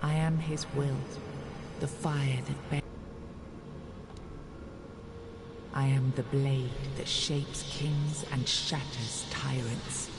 I am his will, the fire that burns. I am the blade that shapes kings and shatters tyrants.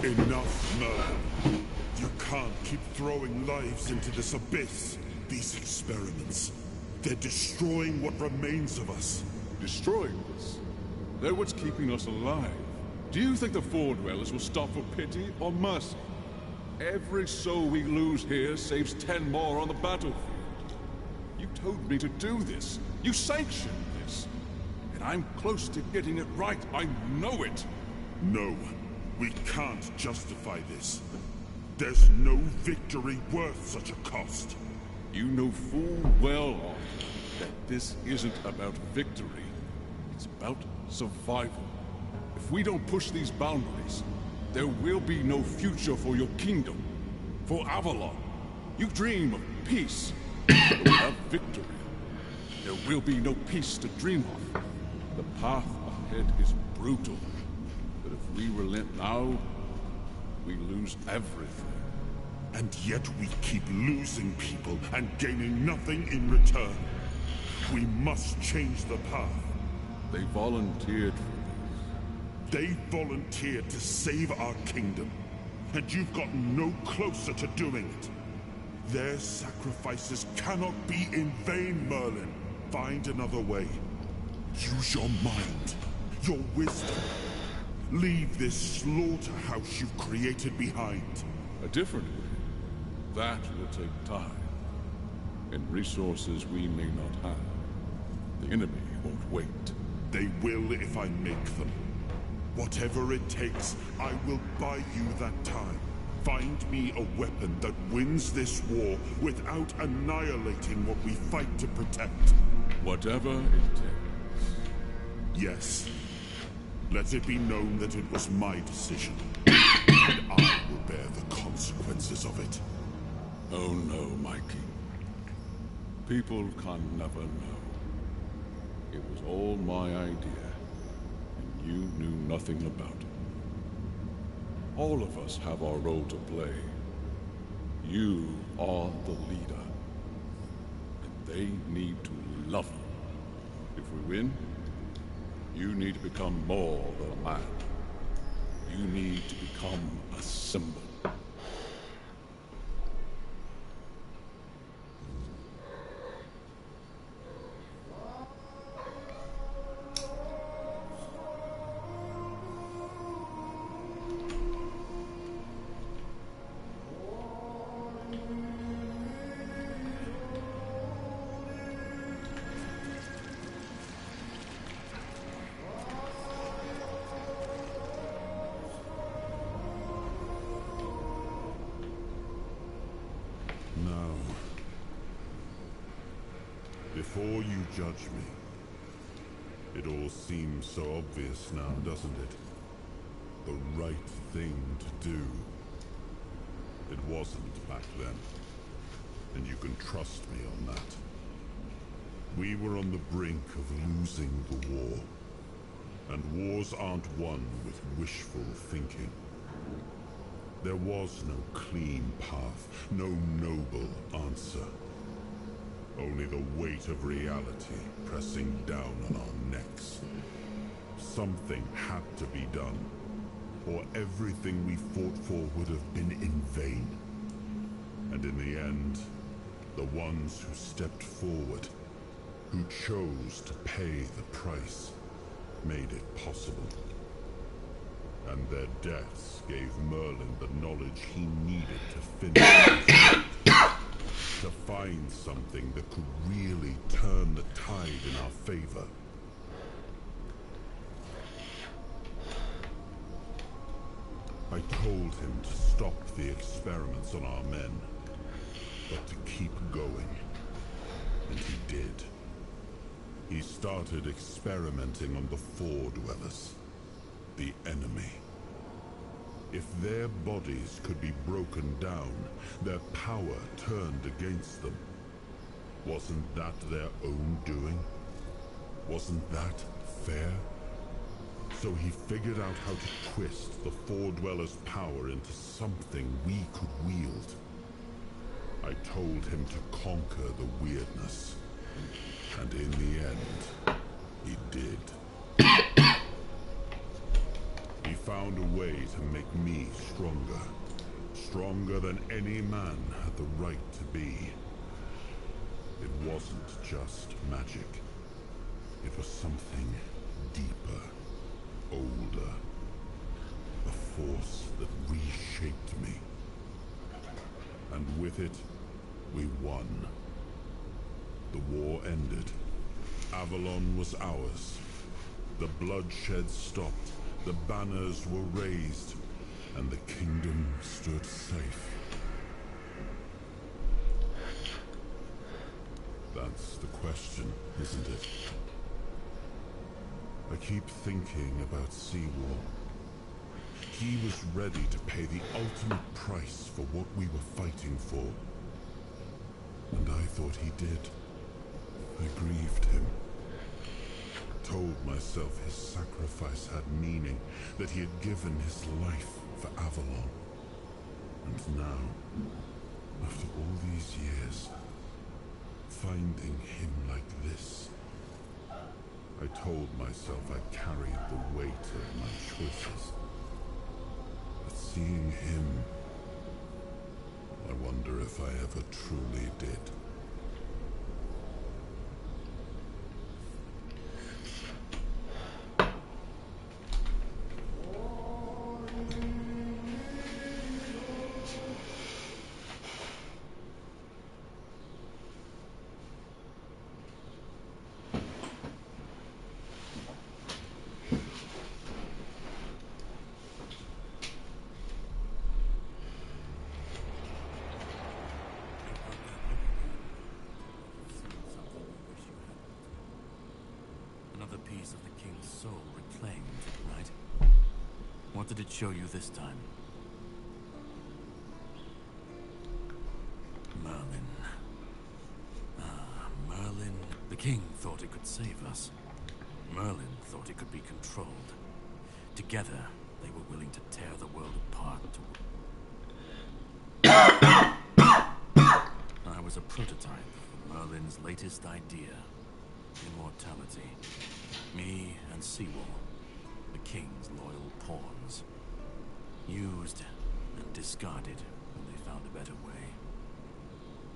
Enough, Merlin. You can't keep throwing lives into this abyss. These experiments, they're destroying what remains of us. Destroying us? They're what's keeping us alive. Do you think the Four Dwellers will stop for pity or mercy? Every soul we lose here saves 10 more on the battlefield. You told me to do this. You sanctioned this. And I'm close to getting it right. I know it. No, we can't justify this. There's no victory worth such a cost. You know full well that this isn't about victory. It's about survival. If we don't push these boundaries, there will be no future for your kingdom, for Avalon. You dream of peace, but without victory, there will be no peace to dream of. The path ahead is brutal. But if we relent now, we lose everything. And yet we keep losing people and gaining nothing in return. We must change the path. They volunteered for They volunteered to save our kingdom. And you've gotten no closer to doing it. Their sacrifices cannot be in vain, Merlin. Find another way. Use your mind, your wisdom. Leave this slaughterhouse you've created behind. a different way. That will take time, and resources we may not have. The enemy won't wait. They will if I make them. Whatever it takes, I will buy you that time. Find me a weapon that wins this war without annihilating what we fight to protect. Whatever it takes. Yes. Let it be known that it was my decision. And I will bear the consequences of it. Oh no, my king. People can never know. It was all my idea, and you knew nothing about it. All of us have our role to play. You are the leader, and they need to love you. If we win, you need to become more than a man. You need to become a symbol. Now, before you judge me, it all seems so obvious now, doesn't it? The right thing to do. It wasn't back then, and you can trust me on that. We were on the brink of losing the war, and wars aren't won with wishful thinking. There was no clean path, no noble answer. Only the weight of reality pressing down on our necks. Something had to be done, or everything we fought for would have been in vain. And in the end, the ones who stepped forward, who chose to pay the price, made it possible. And their deaths gave Merlin the knowledge he needed to finish to find something that could really turn the tide in our favor. I told him to stop the experiments on our men, but to keep going. And he did. He started experimenting on the Four Dwellers. The enemy. If their bodies could be broken down, their power turned against them. Wasn't that their own doing? Wasn't that fair? So he figured out how to twist the Four Dwellers' power into something we could wield. I told him to conquer the weirdness. And in the end, he did. He found a way to make me stronger. Stronger than any man had the right to be. It wasn't just magic. It was something deeper, older. A force that reshaped me. And with it, we won. The war ended. Avalon was ours. The bloodshed stopped. The banners were raised, and the kingdom stood safe. That's the question, isn't it? I keep thinking about Seawall. He was ready to pay the ultimate price for what we were fighting for. And I thought he did. I grieved him. told myself his sacrifice had meaning, that he had given his life for Avalon. And now, after all these years, finding him like this, I told myself I carried the weight of my choices. But seeing him, I wonder if I ever truly did. Another piece of the king's soul reclaimed, right? What did it show you this time? Merlin. Ah, Merlin. The king thought it could save us. Merlin thought it could be controlled. Together, they were willing to tear the world apart. I was a prototype for Merlin's latest idea. Immortality. Me and Seawall, the king's loyal pawns. Used and discarded when they found a better way.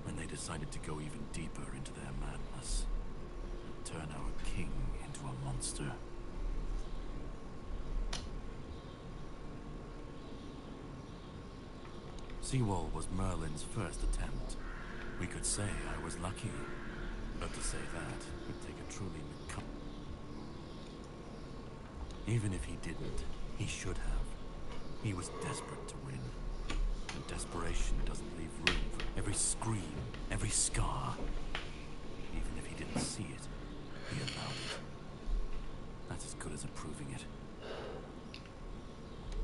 When they decided to go even deeper into their madness. And turn our king into a monster. Seawall was Merlin's first attempt. We could say I was lucky. But to say that would take a truly Even if he didn't, he should have. He was desperate to win. And desperation doesn't leave room for every scream, every scar. Even if he didn't see it, he allowed it. That's as good as approving it.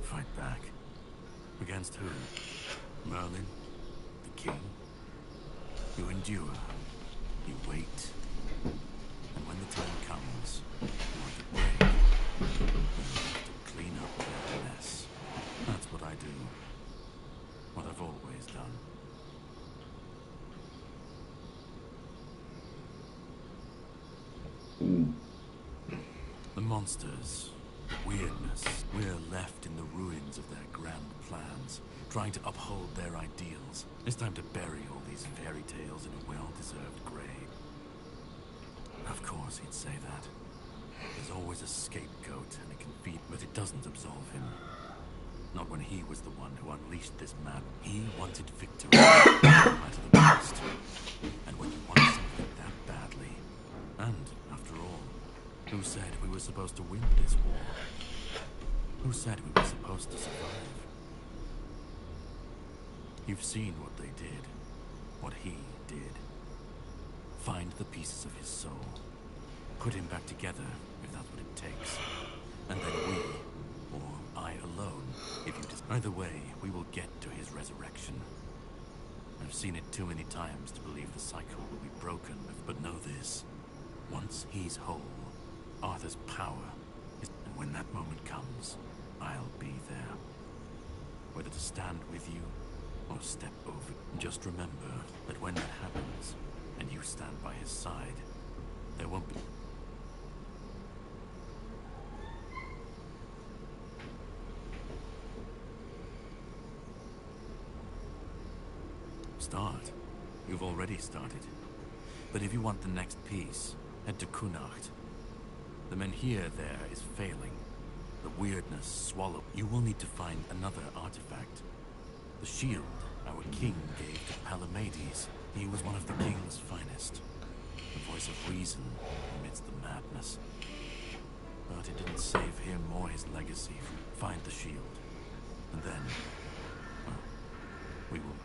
Fight back. Against who? Merlin? The king? You endure. You wait. And when the time comes, like a break, you have to clean up that mess. That's what I do. What I've always done. The monsters, the weirdness, we're left in the ruins of their grand plans, trying to uphold their ideals. It's time to bury all these fairy tales in a well-deserved grave. Of course he'd say that. There's always a scapegoat, and it can feed, but it doesn't absolve him. Not when he was the one who unleashed this mad. He wanted victory, no matter the cost. And when you want something that badly, and after all, who said we were supposed to win this war? Who said we were supposed to survive? You've seen what they did, what he did. Find the pieces of his soul. Put him back together, if that's what it takes. And then we, or I alone, if you just... Either way, we will get to his resurrection. I've seen it too many times to believe the cycle will be broken, but know this. Once he's whole, Arthur's power is... And when that moment comes, I'll be there. Whether to stand with you, or step over. Just remember that when that happens, and you stand by his side, there won't be... Start. You've already started. But if you want the next piece, head to Kunacht. The Menhir there is failing. The weirdness swallowed. You will need to find another artifact. The shield our king gave to Palamedes. He was one of the king's finest. The voice of reason amidst the madness. But it didn't save him or his legacy. Find the shield. And then... well, we will...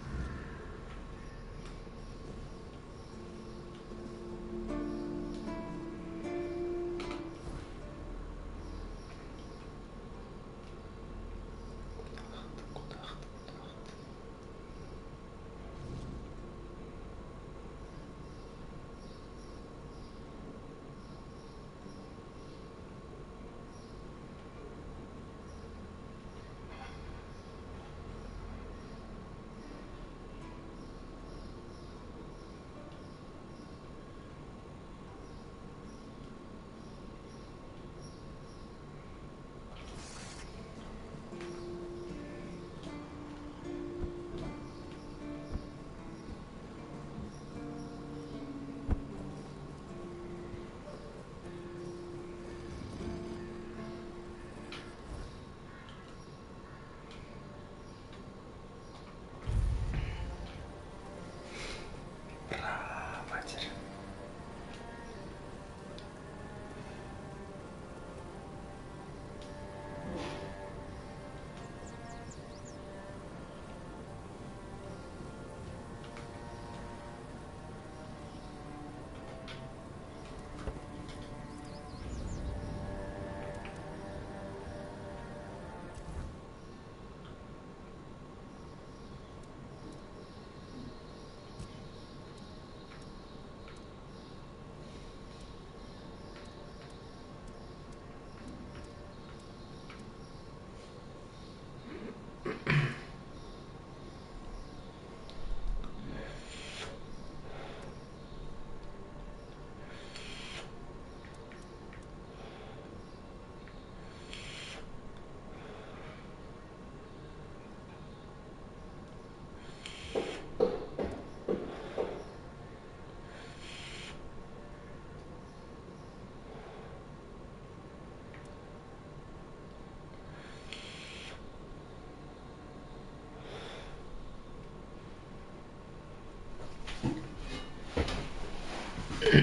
Why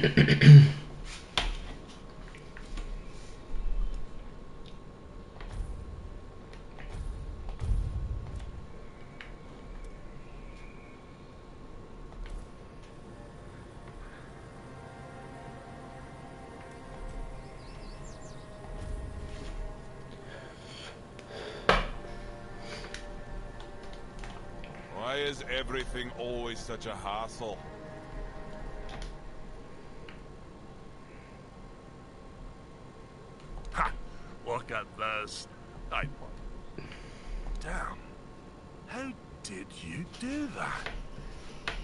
is everything always such a hassle? Ha! Look at this. Damn. How did you do that?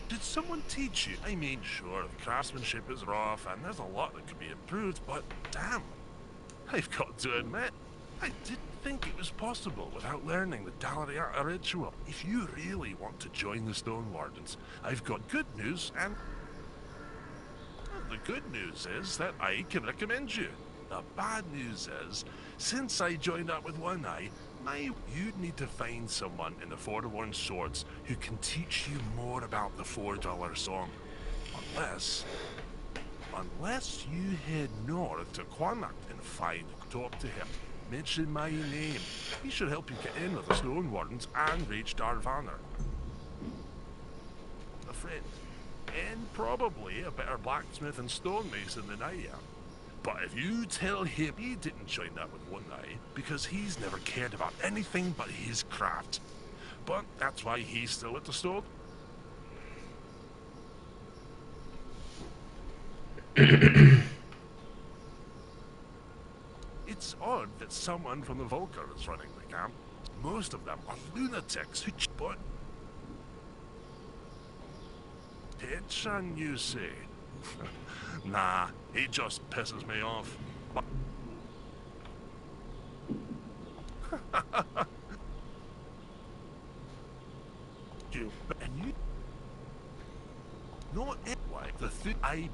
Did someone teach you? I mean, sure, the craftsmanship is rough, and there's a lot that could be improved, but damn. I've got to admit, I didn't think it was possible without learning the Dalariata ritual. If you really want to join the Stone Wardens, I've got good news, and the good news is that I can recommend you. The bad news is, since I joined up with One Eye, you'd need to find someone in the Forlorn Swords who can teach you more about the $4 song. Unless you head north to Quannacht and talk to him. Mention my name. He should help you get in with the Stone Wardens and reach Darvanner. A friend. And probably a better blacksmith and stonemason than I am. But if you tell him he didn't join up with One Eye, because he's never cared about anything but his craft. But that's why he's still at the stone. It's odd that someone from the Volker is running the camp. Most of them are lunatics who but Tetchan, you say? Nah, he just pisses me off. You not like the thing I.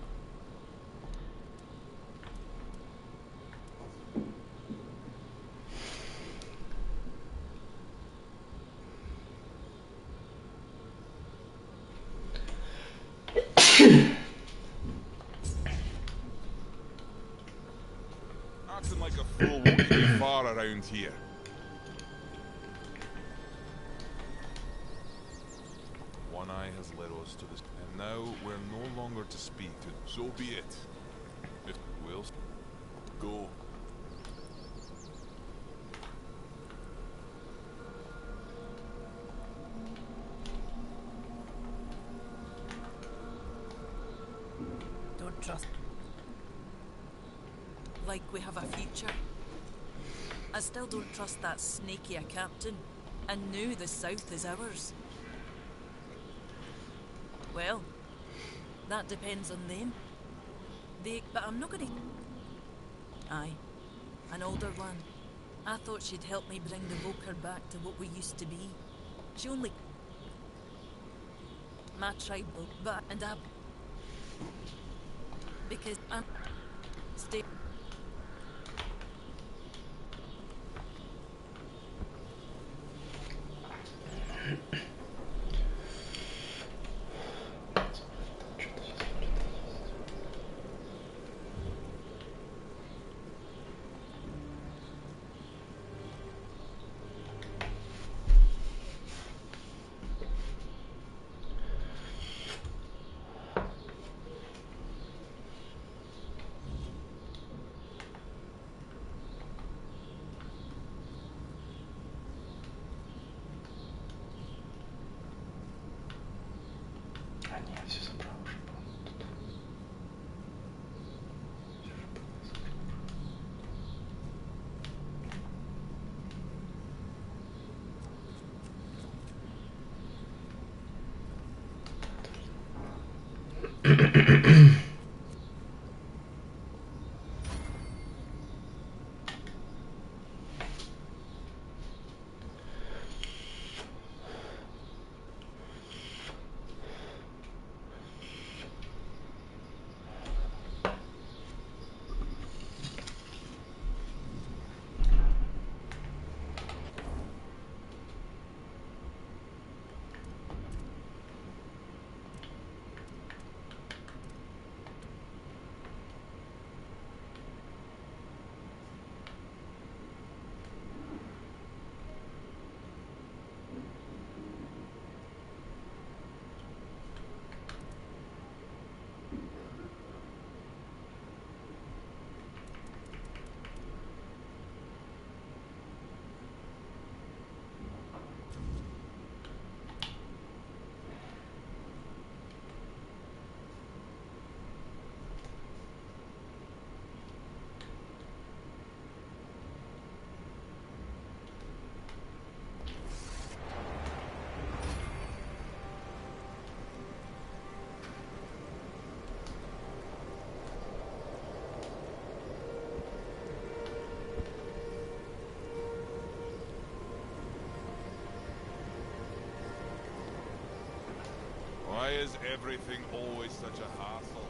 Acting like a fool won't get you far around here. One Eye has led us to this, and now we're no longer to speak to. So be it. If we'll go. Don't trust. Like we have a future. I still don't trust that snaky a captain, and now the south is ours. Well, that depends on them. But I'm not gonna... Aye, an older one. I thought she'd help me bring the Volker back to what we used to be. She only... My tribe will... And I... Because I'm... Stay... is everything always such a hassle?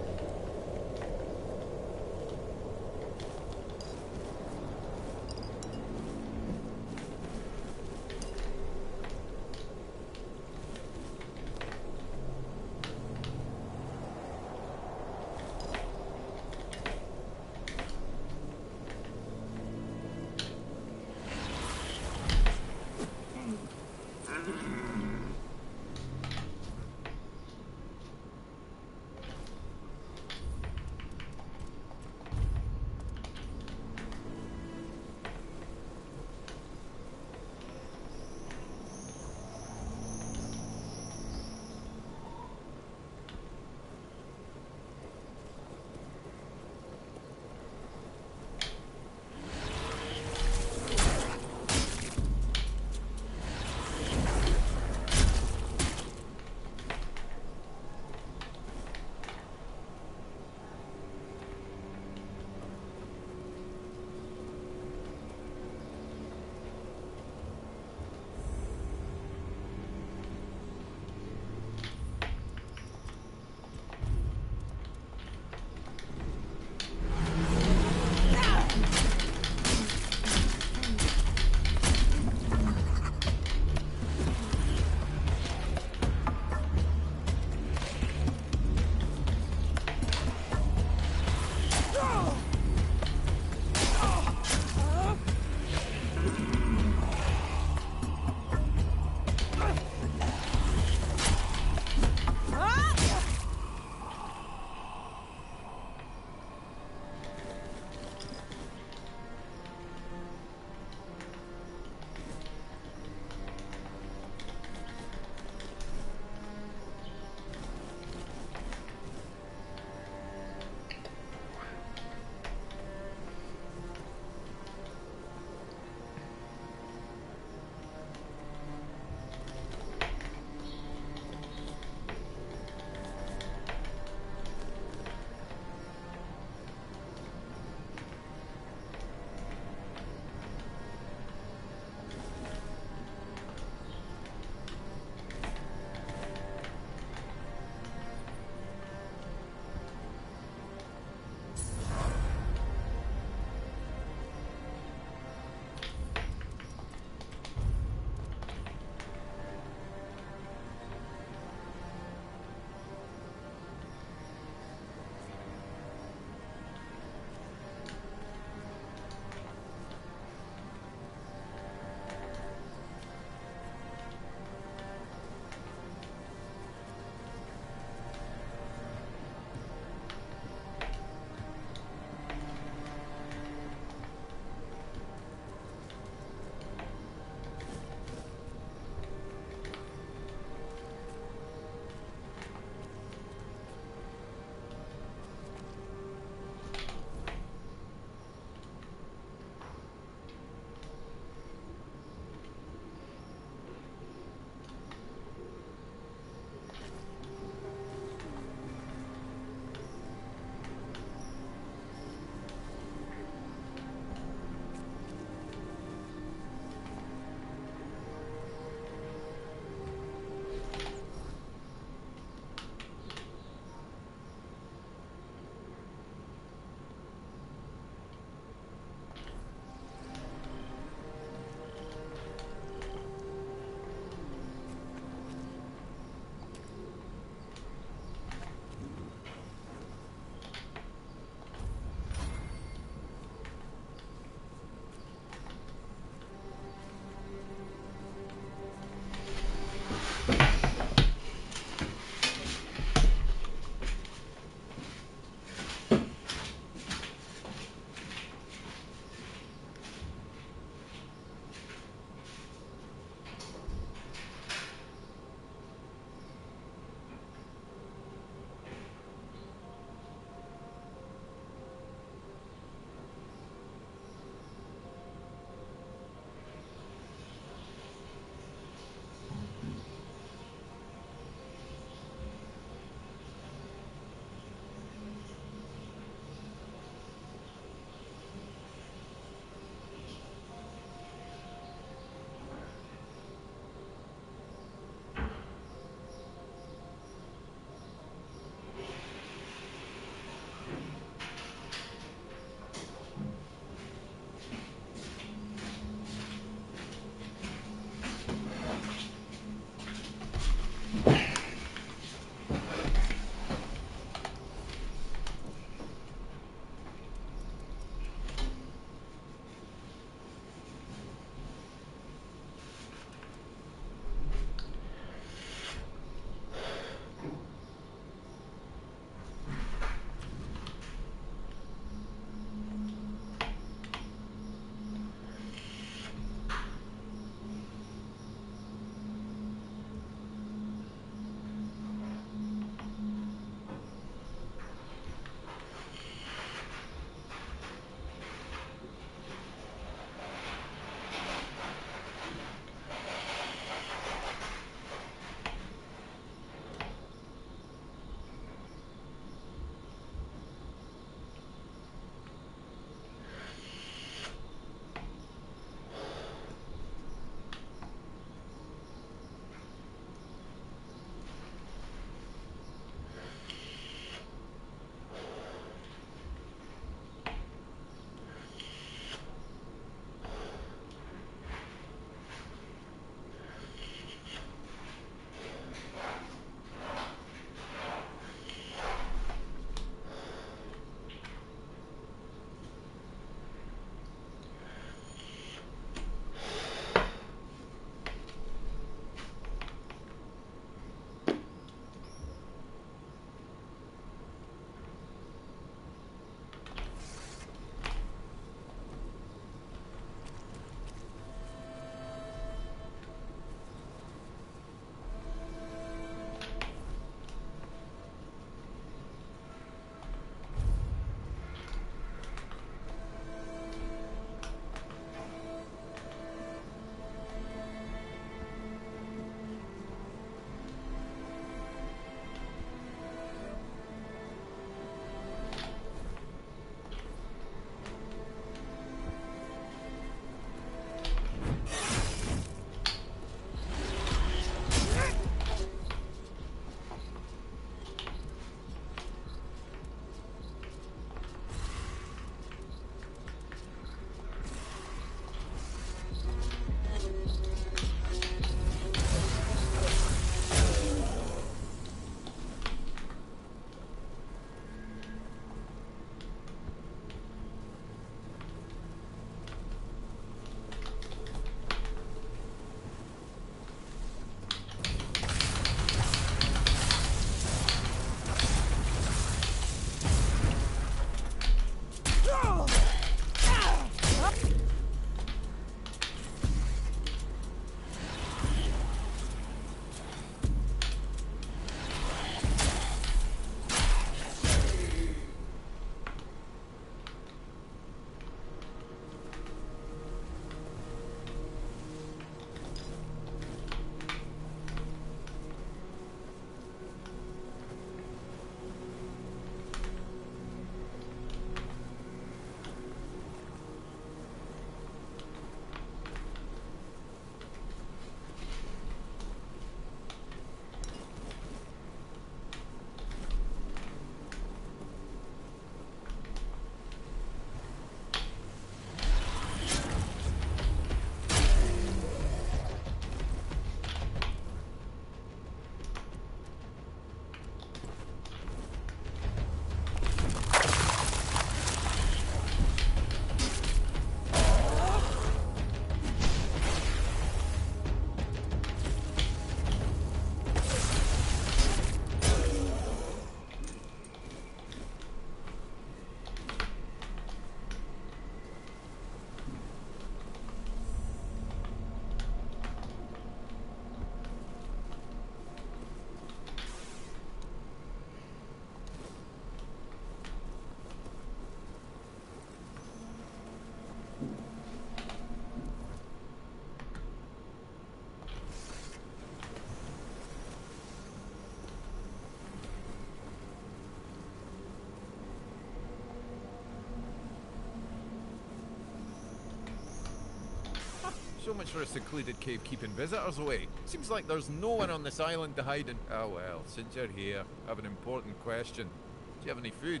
So much for a secluded cave keeping visitors away. Seems like there's no one on this island to hide in. Oh well, since you're here, I have an important question. Do you have any food?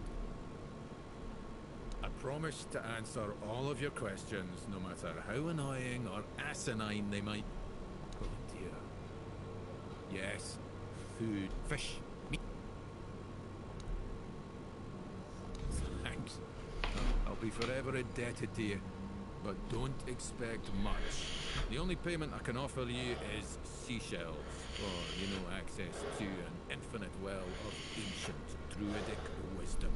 I promise to answer all of your questions, no matter how annoying or asinine they might. Oh dear. Yes, food, fish, meat. Thanks. I'll be forever indebted to you, but don't expect much. The only payment I can offer you is seashells, or, access to an infinite well of ancient druidic wisdom.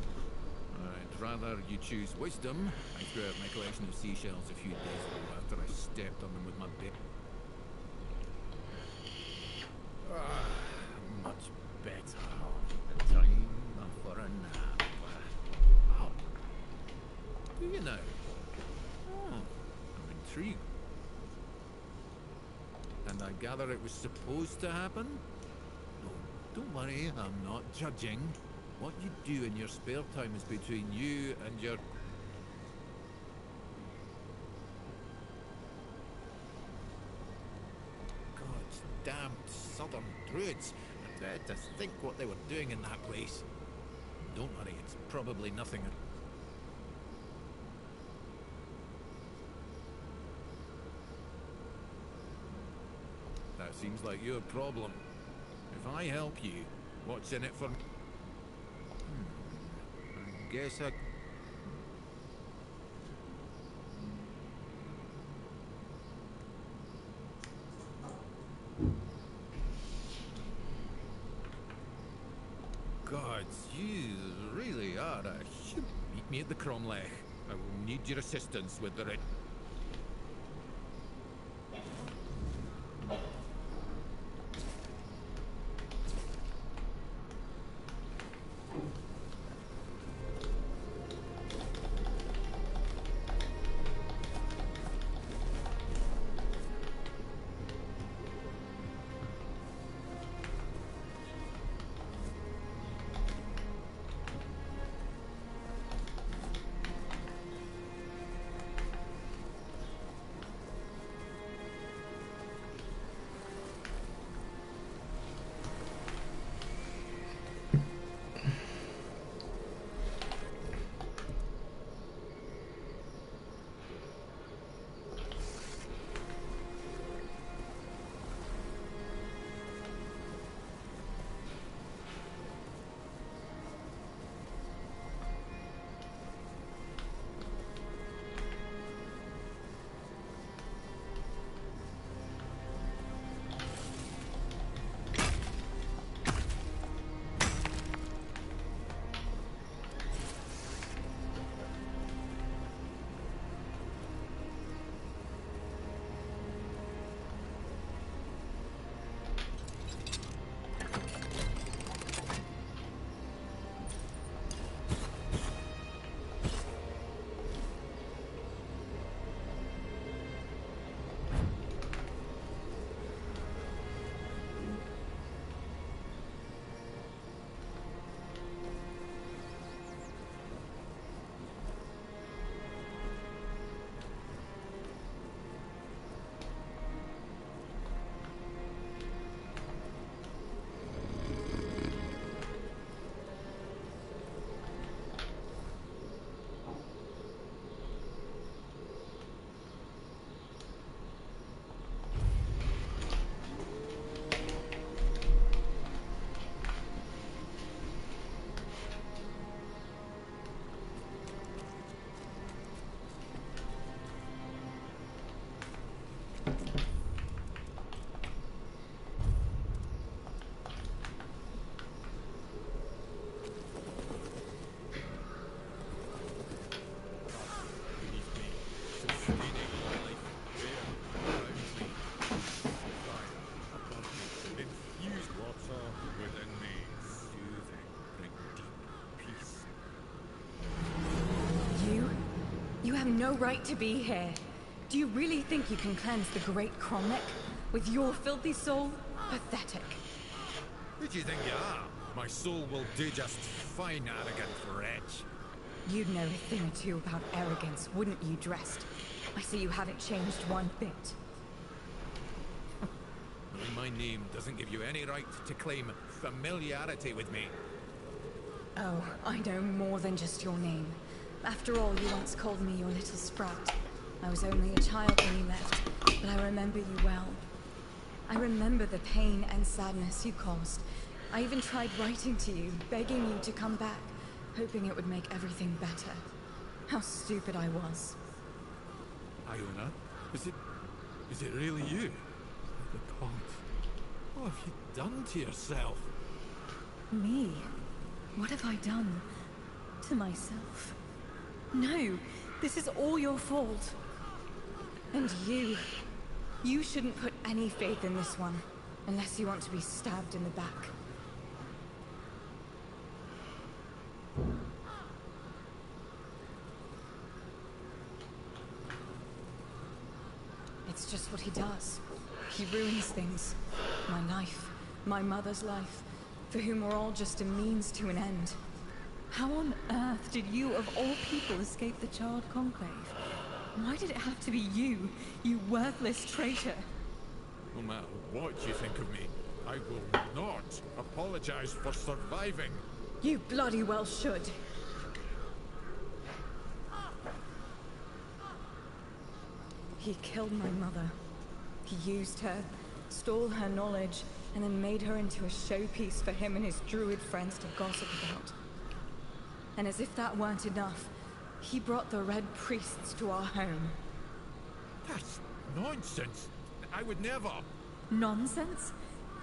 I'd rather you choose wisdom. I threw out my collection of seashells a few days ago after I stepped on them with my bit. Much better. Time for a nap. Oh. Do you know? Oh, I'm intrigued. And I gather it was supposed to happen? No, don't worry, I'm not judging. What you do in your spare time is between you and your... God's damned southern druids. I dread to think what they were doing in that place. Don't worry, it's probably nothing. That seems like your problem. If I help you, what's in it for me? I guess I... Gods, you really are a ship. Meet me at the Cromlech. I will need your assistance with the red... You have no right to be here. Do you really think you can cleanse the great Cromlech with your filthy soul? Pathetic. Who do you think you are? My soul will do just fine, arrogant wretch. You'd know a thing or two about arrogance, wouldn't you, Dressed? I see you haven't changed one bit. Knowing my name doesn't give you any right to claim familiarity with me. Oh, I know more than just your name. After all, you once called me your little sprout. I was only a child when you left, but I remember you well. I remember the pain and sadness you caused. I even tried writing to you, begging you to come back, hoping it would make everything better. How stupid I was. Iona, is it really you? The god. What have you done to yourself? Me? What have I done? To myself? No, this is all your fault. And you shouldn't put any faith in this one, unless you want to be stabbed in the back. It's just what he does. He ruins things. My life, my mother's life, for whom we're all just a means to an end. How on earth did you, of all people, escape the Charred Conclave? Why did it have to be you, you worthless traitor? No matter what you think of me, I will not apologize for surviving. You bloody well should. He killed my mother. He used her, stole her knowledge, and then made her into a showpiece for him and his druid friends to gossip about. And as if that weren't enough, he brought the Red Priests to our home. That's nonsense. I would never. Nonsense?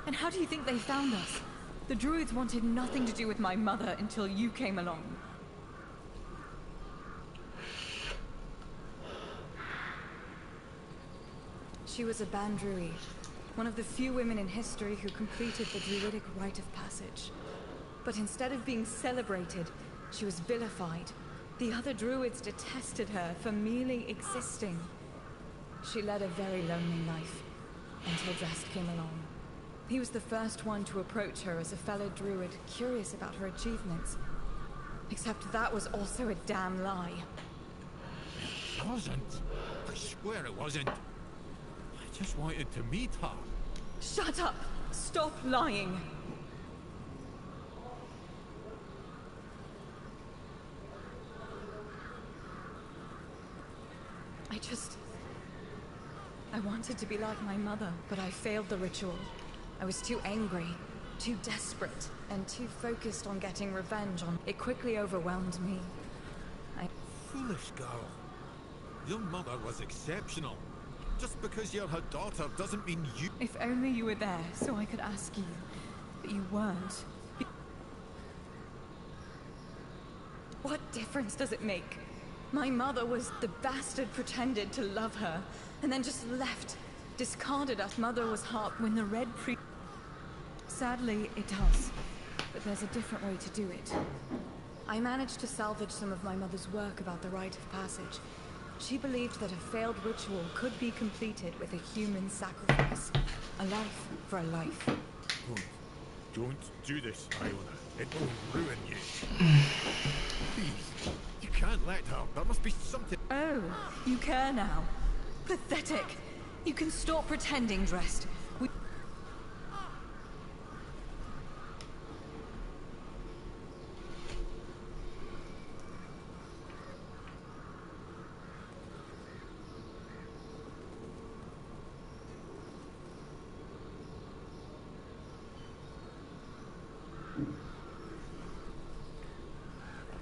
And how do you think they found us? The druids wanted nothing to do with my mother until you came along. She was a Bandrui, one of the few women in history who completed the druidic rite of passage. But instead of being celebrated, she was vilified. The other druids detested her for merely existing. She led a very lonely life, until Drast came along. He was the first one to approach her as a fellow druid, curious about her achievements. Except that was also a damn lie. It wasn't. I swear it wasn't. I just wanted to meet her. Shut up! Stop lying! I wanted to be like my mother, but I failed the ritual. I was too angry, too desperate, and too focused on getting revenge on... It quickly overwhelmed me. Foolish girl. Your mother was exceptional. Just because you're her daughter doesn't mean you... If only you were there, so I could ask you. But you weren't. What difference does it make? My mother was... The bastard pretended to love her, and then just left. Discarded us. Mother was heart... When the Red Priest... Sadly, it does. But there's a different way to do it. I managed to salvage some of my mother's work about the rite of passage. She believed that a failed ritual could be completed with a human sacrifice. A life for a life. Don't do this, Iona. It will ruin you. Please, you can't let her. There must be something... Oh, you care now. Pathetic. You can stop pretending, Drast.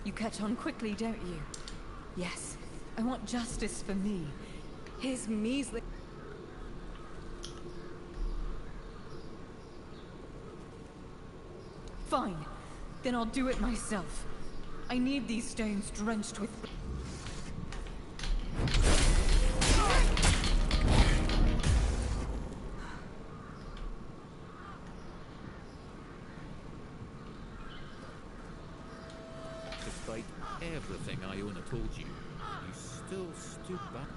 You catch on quickly, don't you? Yes. I want justice for me. His measly... Fine. Then I'll do it myself. I need these stones drenched with... Despite everything Iona told you, you still stood back.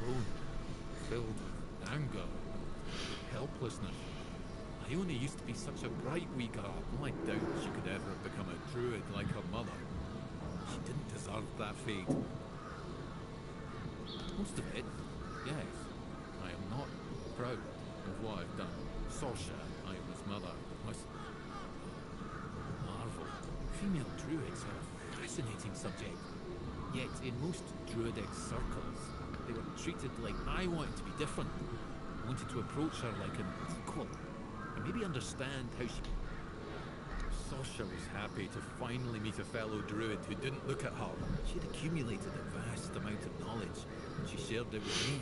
Alone, filled with anger, helplessness. Iona used to be such a bright wee girl. I doubt she could ever become a druid like her mother. She didn't deserve that fate. Most of it, yes. I am not proud of what I've done. Sorsha, Iona's mother, was marvel. Female druids are a fascinating subject. Yet in most druidic circles, they were treated like I wanted to be different. I wanted to approach her like an equal, and maybe understand how she... Sasha was happy to finally meet a fellow druid who didn't look at her. She'd accumulated a vast amount of knowledge, and she shared it with me.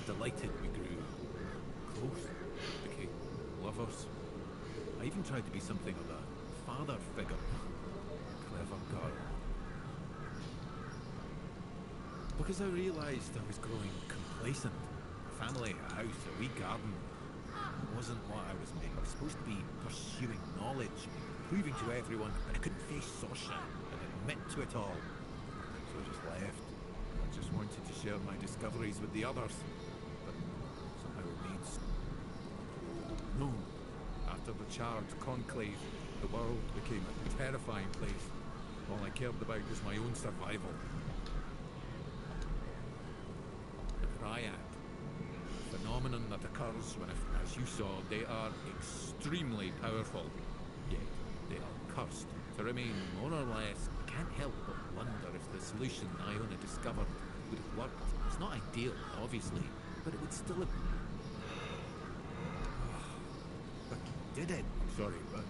Delighted we grew close, became lovers. I even tried to be something of a father figure. Clever girl. Because I realised I was growing complacent. A family, a house, a wee garden. It wasn't what I was meant. I was supposed to be pursuing knowledge, proving to everyone, but I couldn't face Sasha and admit to it all. So I just left. I just wanted to share my discoveries with the others. But somehow it needs... No. After the charred conclave, the world became a terrifying place. All I cared about was my own survival. The Dryad. A phenomenon that occurs when, as you saw, they are extremely powerful. Yet they are cursed to remain more or less. Can't help but wonder if the solution Iona discovered would have worked. It's not ideal, obviously, but it would still have... But did it? I'm sorry, but...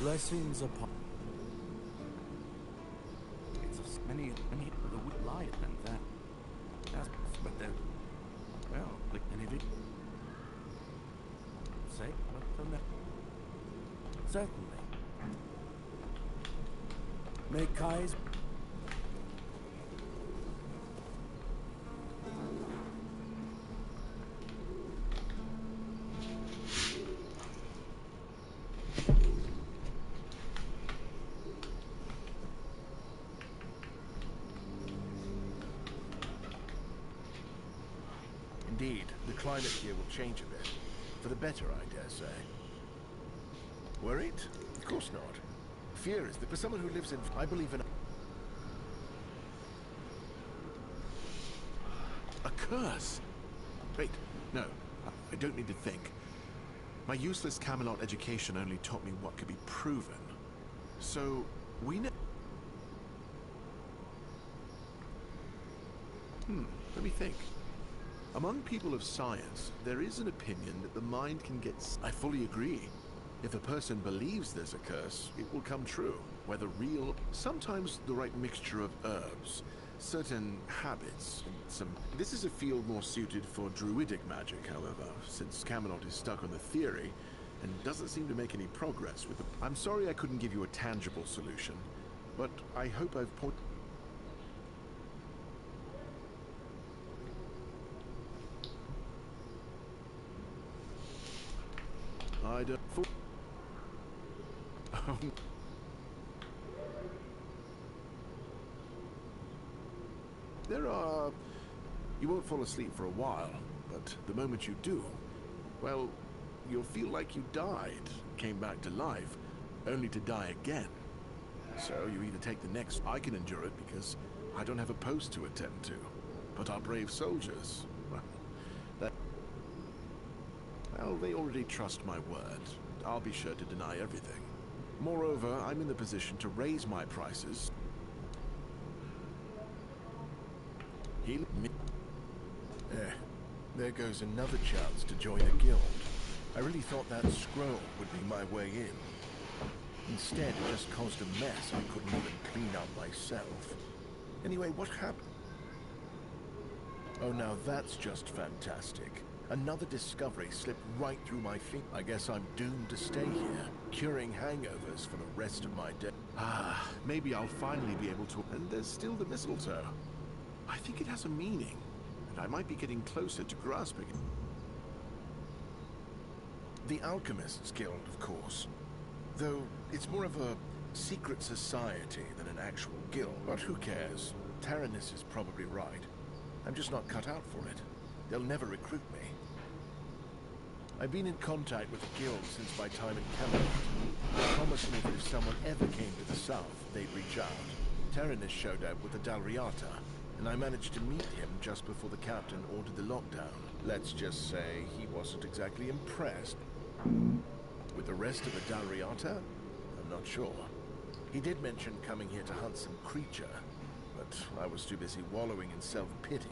Blessings upon... It's many of the wood lie and that. That's... But then... Well, like any of it... Say, what the... Certainly. May Kai's... Indeed, the climate here will change a bit. For the better, I dare say. Worried? Of course not. Fear is that for someone who lives in... I believe in... A curse? Wait, no. I don't need to think. My useless Camelot education only taught me what could be proven. So, we know... Let me think. Among people of science, there is an opinion that the mind can get... I fully agree. If a person believes there's a curse, it will come true. Whether real... Sometimes the right mixture of herbs, certain habits, and some... This is a field more suited for druidic magic, however, since Camelot is stuck on the theory and doesn't seem to make any progress with the... I'm sorry I couldn't give you a tangible solution, but I hope I've pointed... I don't... There are... You won't fall asleep for a while, but the moment you do, well, you'll feel like you died, came back to life, only to die again. So you either take the next... I can endure it because I don't have a post to attend to. But our brave soldiers, well, they already trust my word. I'll be sure to deny everything. Moreover, I'm in the position to raise my prices. There goes another chance to join a guild. I really thought that scroll would be my way in. Instead, it just caused a mess I couldn't even clean up myself. Anyway, what happened? Oh, now that's just fantastic. Another discovery slipped right through my feet. I guess I'm doomed to stay here, curing hangovers for the rest of my day. Maybe I'll finally be able to... And there's still the mistletoe. I think it has a meaning, and I might be getting closer to grasping it. The Alchemists Guild, of course. Though it's more of a secret society than an actual guild. But who cares? Taranis is probably right. I'm just not cut out for it. They'll never recruit me. I've been in contact with the guild since my time in Camelot. They promised me that if someone ever came to the south, they'd reach out. Taranis showed up with the Dalriata, and I managed to meet him just before the captain ordered the lockdown. Let's just say he wasn't exactly impressed. With the rest of the Dalriata? I'm not sure. He did mention coming here to hunt some creature, but I was too busy wallowing in self-pity.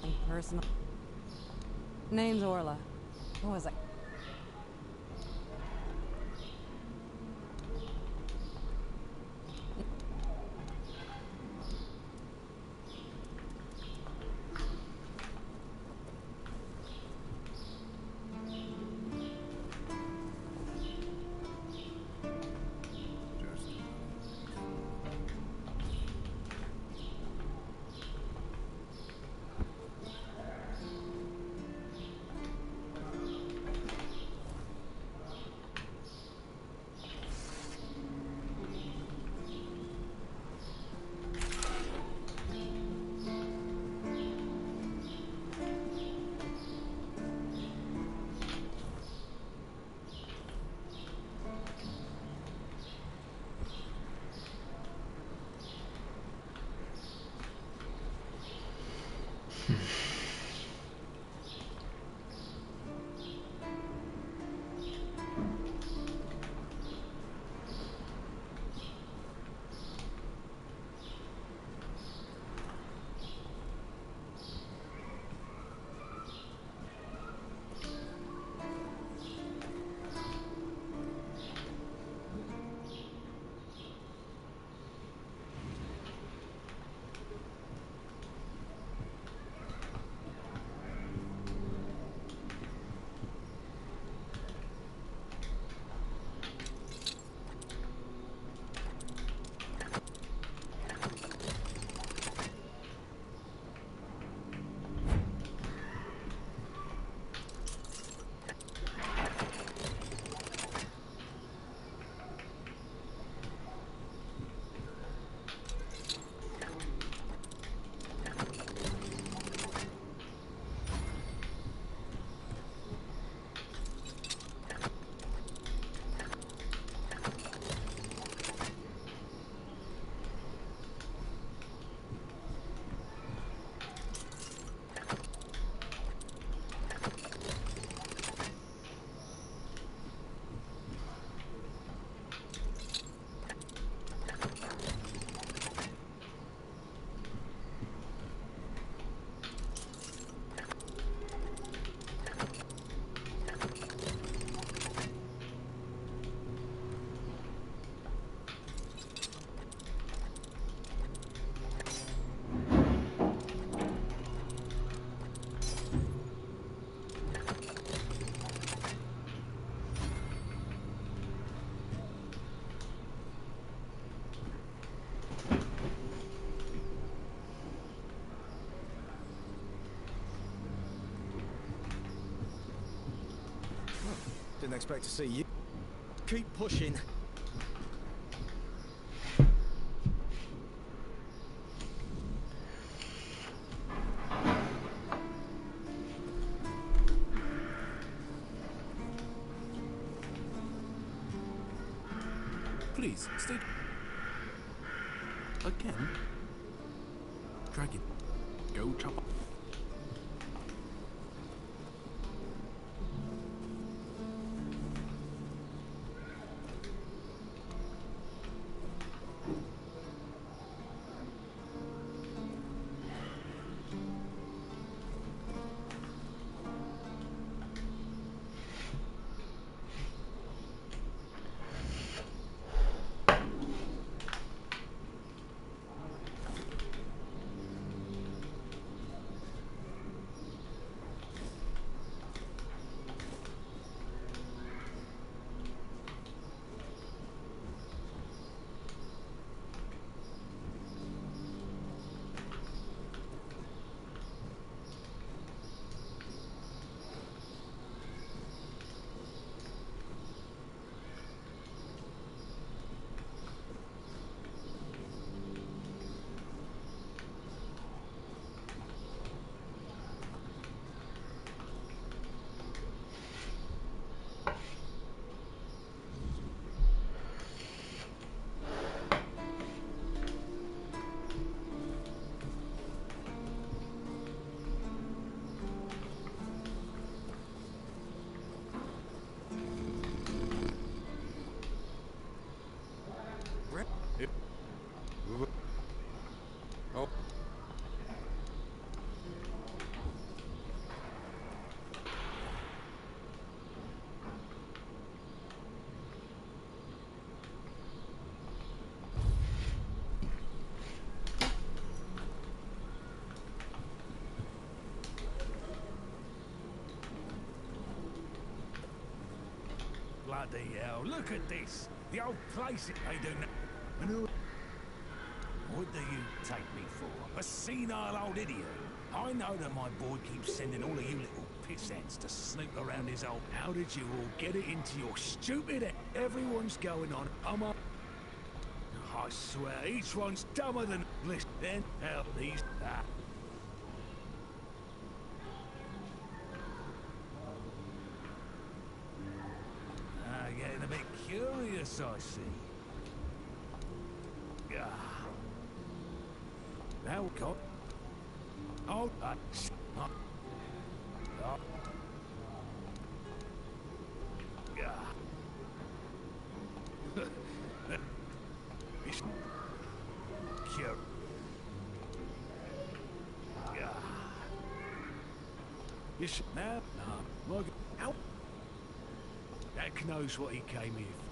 nothing personal. Name's Orla. Who was I? Didn't expect to see you. Keep pushing. Please, stay... Again? Dragon. Go chop up. Bloody hell, look at this. The old place, they do know. What do you take me for? A senile old idiot? I know that my boy keeps sending all of you little pissheads to snoop around his old... How did you all get it into your stupid head? Everyone's going on. I swear, each one's dumber than... Listen, then, hell, these... Getting a bit curious, I see. Now, God. Oh, Cure. You should now. Look out. That knows what he came here for.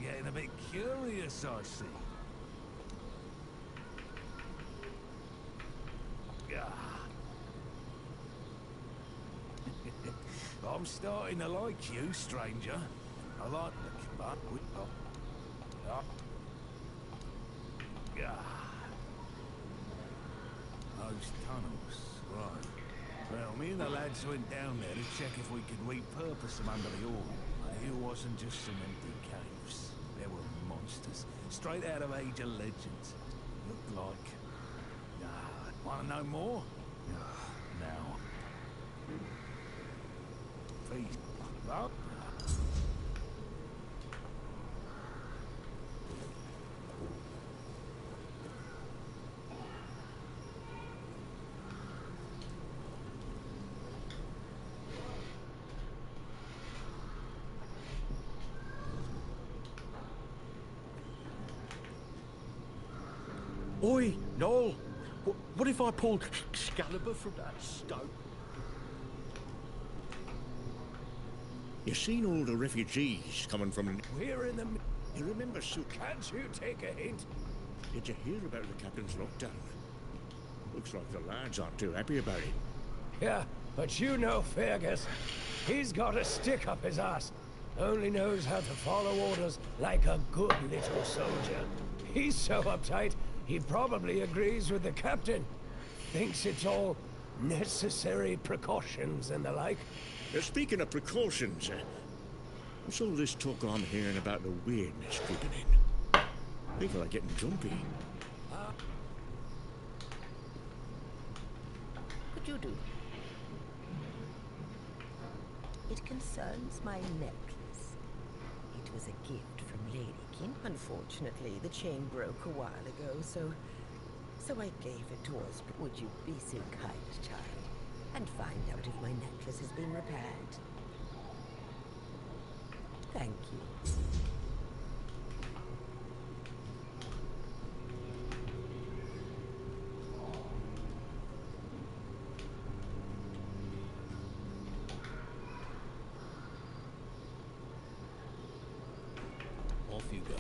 Getting a bit curious, I see. I'm starting to like you, stranger. I like the but we those tunnels, right. Well, me and the lads went down there to check if we could repurpose them under the ore. It wasn't just some empty caves. There were monsters, straight out of Age of Legends. Looked like... wanna know more? Now. Feast. Well... Oi, Noel! What if I pulled Excalibur from that stone? You seen all the refugees coming from... We're in the... You remember Sue... Can't you take a hint? Did you hear about the captain's lockdown? Looks like the lads aren't too happy about it. Yeah, but you know Fergus. He's got a stick up his ass. Only knows how to follow orders like a good little soldier. He's so uptight, he probably agrees with the captain. Thinks it's all necessary precautions and the like. Speaking of precautions, what's all this talk I'm hearing about the weirdness creeping in? People are getting jumpy. Could you do? It concerns my necklace. It was a gift from Lady King. Unfortunately, the chain broke a while ago, so I gave it to us. But would you be so kind, child, and find out if my necklace has been repaired? Thank you. Off you go.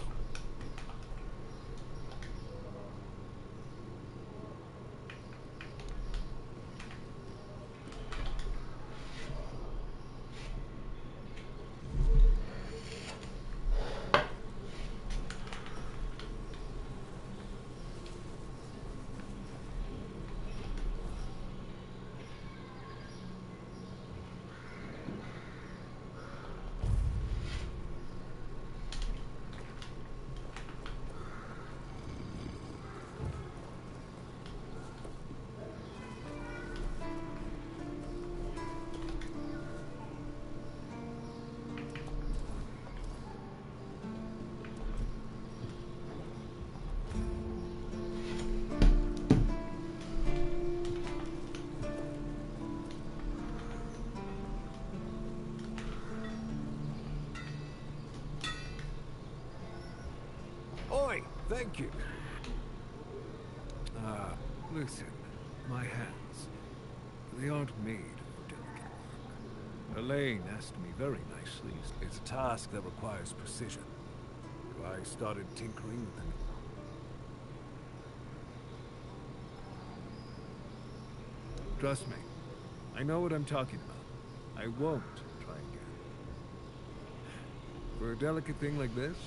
Thank you. Listen, my hands, they aren't made for delicate work. Elaine asked me very nicely. It's a task that requires precision. So I started tinkering with them. Trust me, I know what I'm talking about. I won't try again. For a delicate thing like this,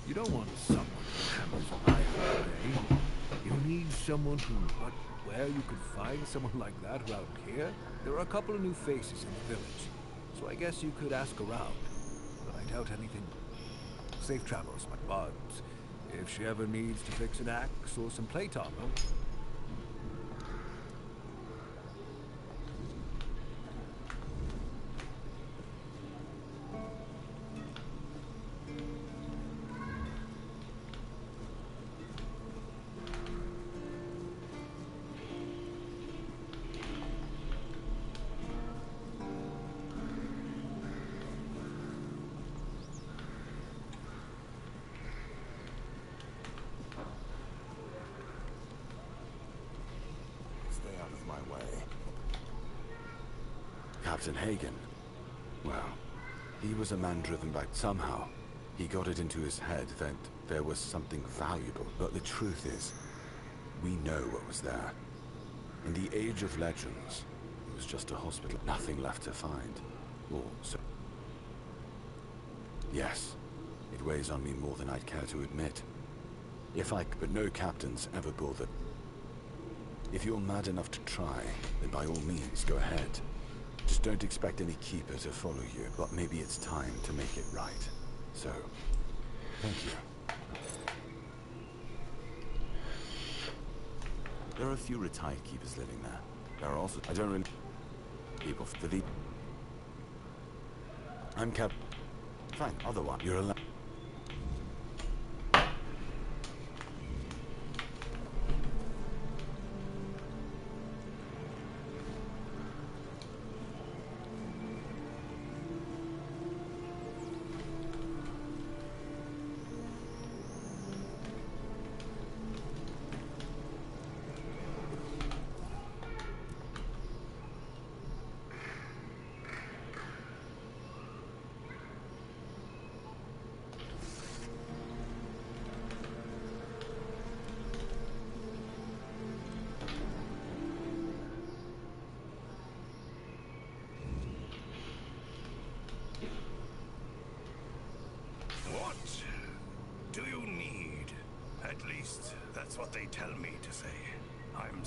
you don't want someone who hammers iron all day. You need someone who... But where you could find someone like that around here? There are a couple of new faces in the village, so I guess you could ask around. But I doubt anything. Safe travels, but if she ever needs to fix an axe or some plate armor... Stay out of my way. Captain Hagen. Well, he was a man driven by... Somehow, he got it into his head that there was something valuable. But the truth is, we know what was there. In the age of legends, it was just a hospital. Nothing left to find. Or so... Yes, it weighs on me more than I'd care to admit. But no captains ever bothered. If you're mad enough to try, then by all means, go ahead. Just don't expect any keeper to follow you, but maybe it's time to make it right. So, thank you. There are a few retired keepers living there. There are also... I don't really... people for the... I'm Cap... Fine, otherwise, you're allowed... What do you need? At least, that's what they tell me to say. I'm...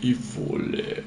y voler.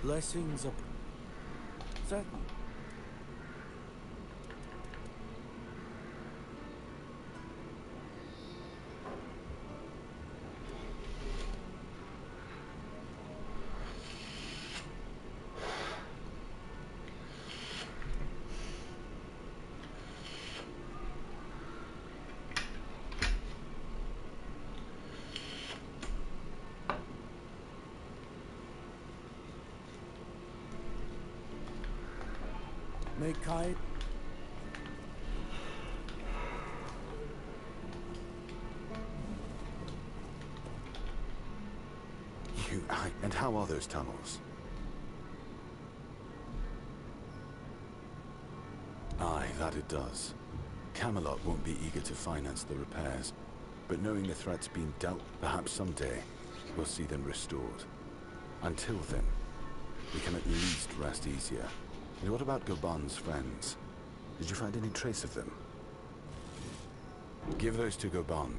Blessings up. Certainly. May Kai... And how are those tunnels? Aye, that it does. Camelot won't be eager to finance the repairs, but knowing the threat's been dealt, perhaps someday we'll see them restored. Until then, we can at least rest easier. And what about Goban's friends? Did you find any trace of them? Give those to Goban.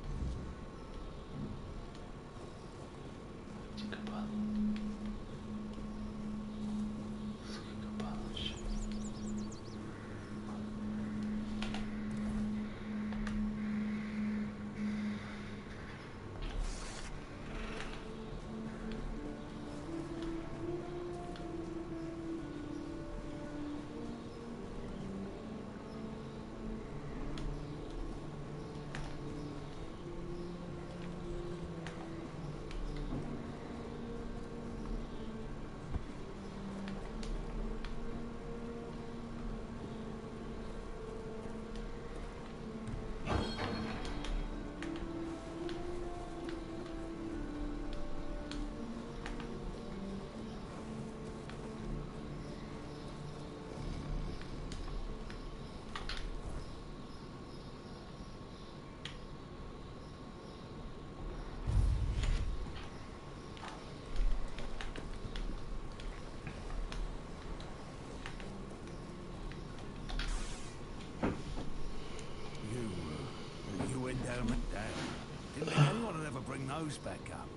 Didn't think anyone would ever bring those back up.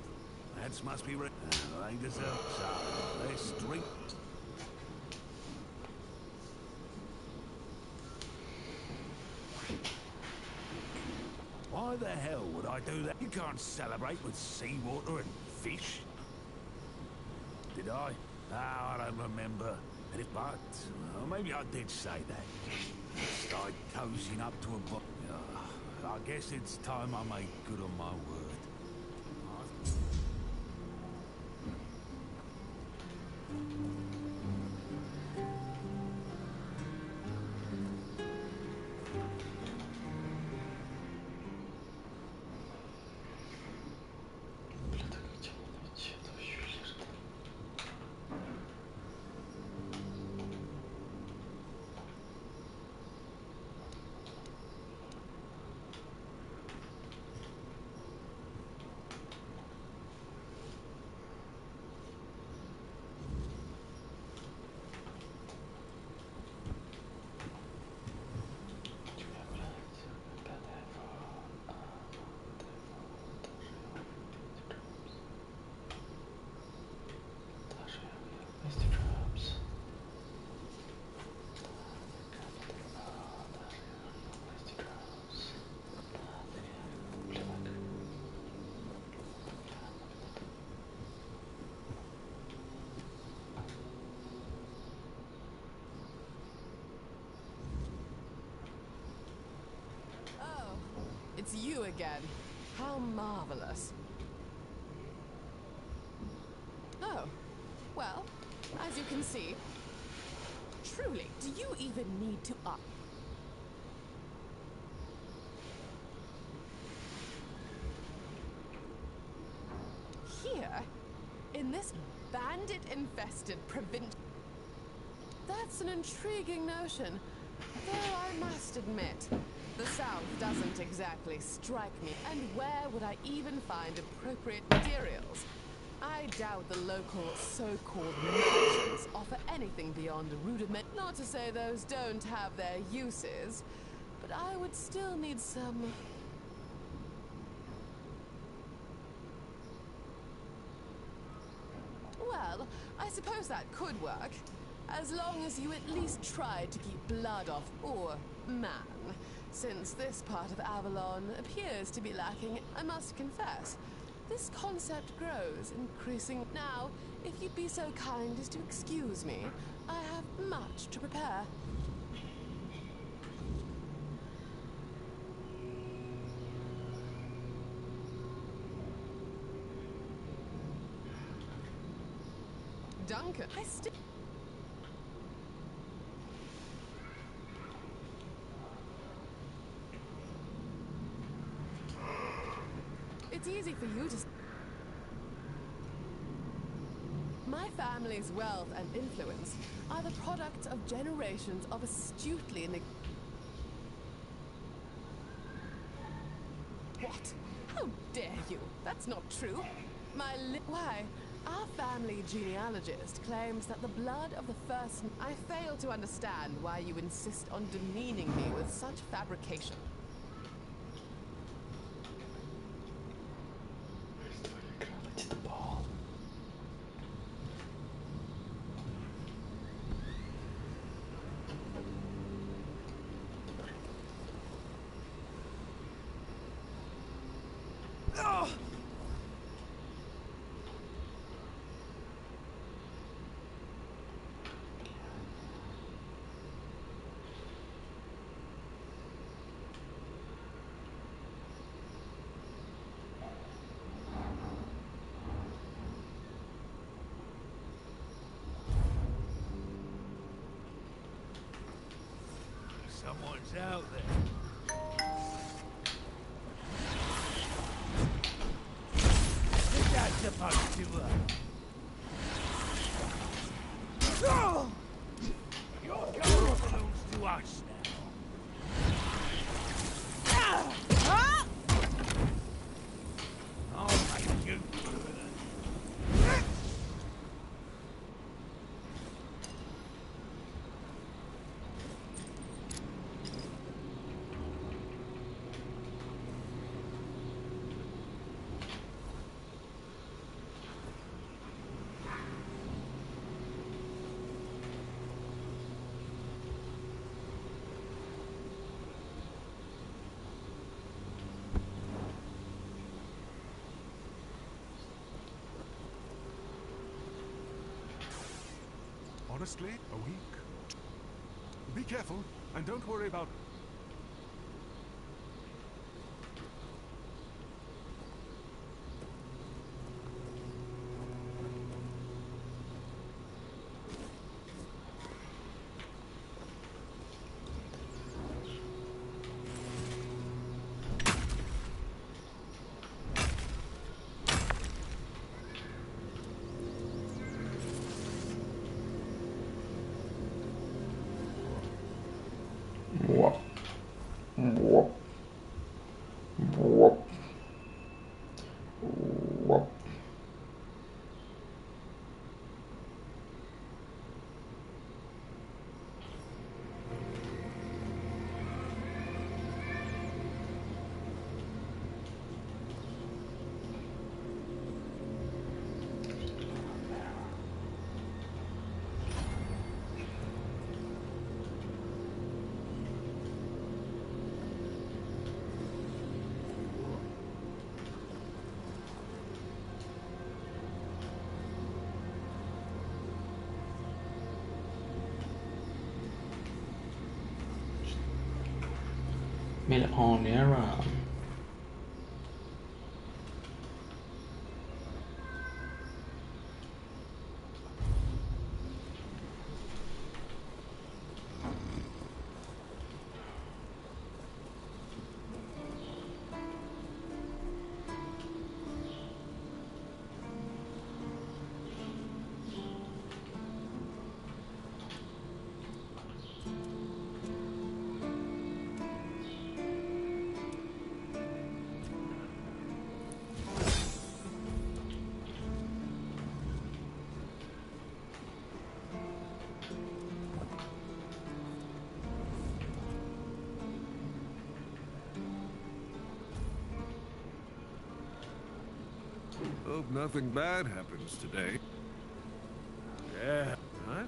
Lads must be they deserve so. They're street. Why the hell would I do that? You can't celebrate with seawater and fish. Did I? No, I don't remember. But maybe I did say that. Started cozying up to a book. I guess it's time I made good on my word. It's you again. How marvelous. Oh, well, as you can see, truly, do you even need to up? In this bandit-infested province... That's an intriguing notion. Though I must admit, the South doesn't exactly strike me. And where would I even find appropriate materials? I doubt the local so-called merchants offer anything beyond a rudiment. Not to say those don't have their uses, but I would still need some... Well, I suppose that could work. As long as you at least tried to keep blood off, or man, since this part of Avalon appears to be lacking, I must confess. This concept grows, increasing. Now, if you'd be so kind as to excuse me, I have much to prepare. Duncan, I still... It's easy for you to... My family's wealth and influence are the product of generations of astutely... What? How dare you? That's not true. Why? Our family genealogist claims that the blood of the first... I fail to understand why you insist on demeaning me with such fabrication. Someone's out there. What's that supposed to Oh! Your gold belongs to us now. I'll make you Honestly, a week. Be careful, and don't worry about... Melaponiera. Hope nothing bad happens today. Yeah, right?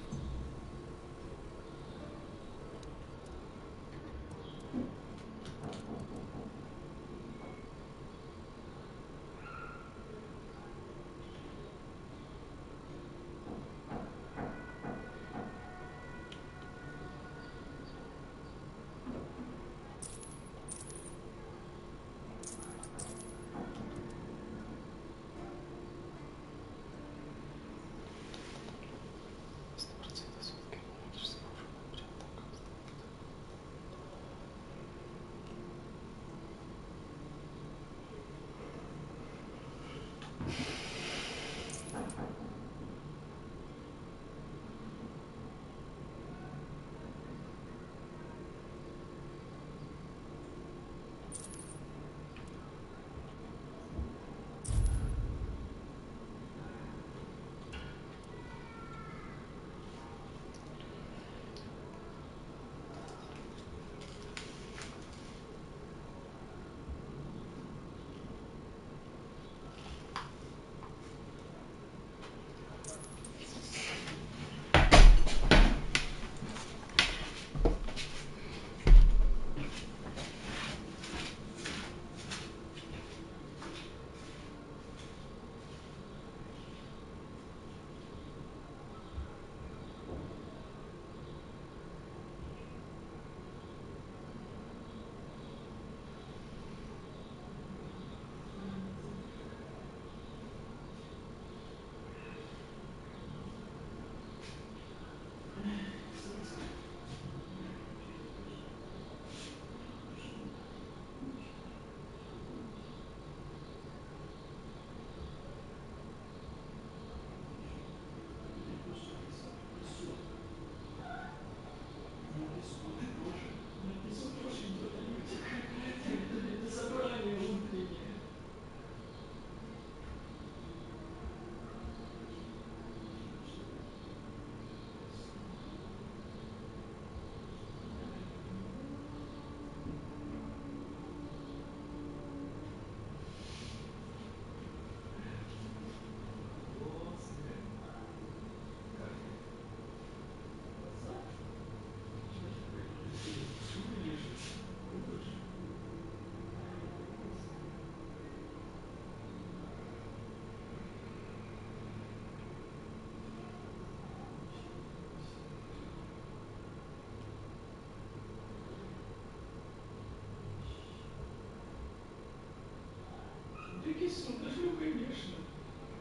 Прикинь, смотришь, ну конечно.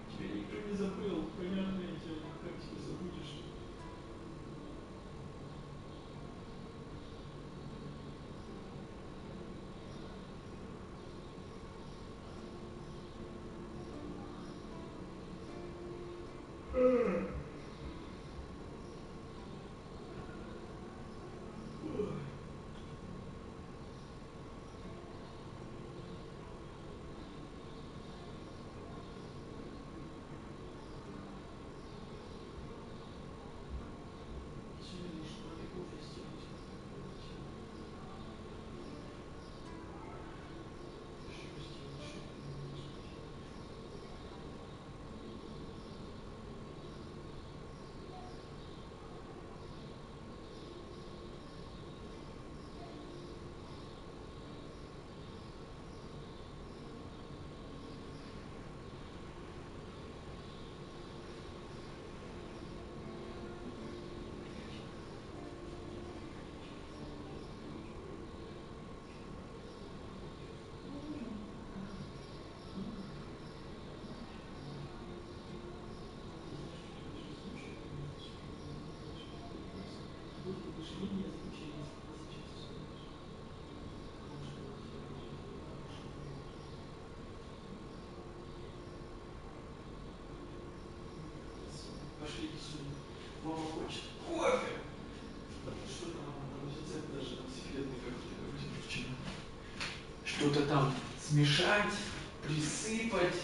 Тебя никто не забыл, понятное дело. Как тебя забудешь? Пошли сюда. Мама хочет кофе. Что там она там рецепт даже там секретный какой-то вроде бы вчера. Что-то там смешать, присыпать,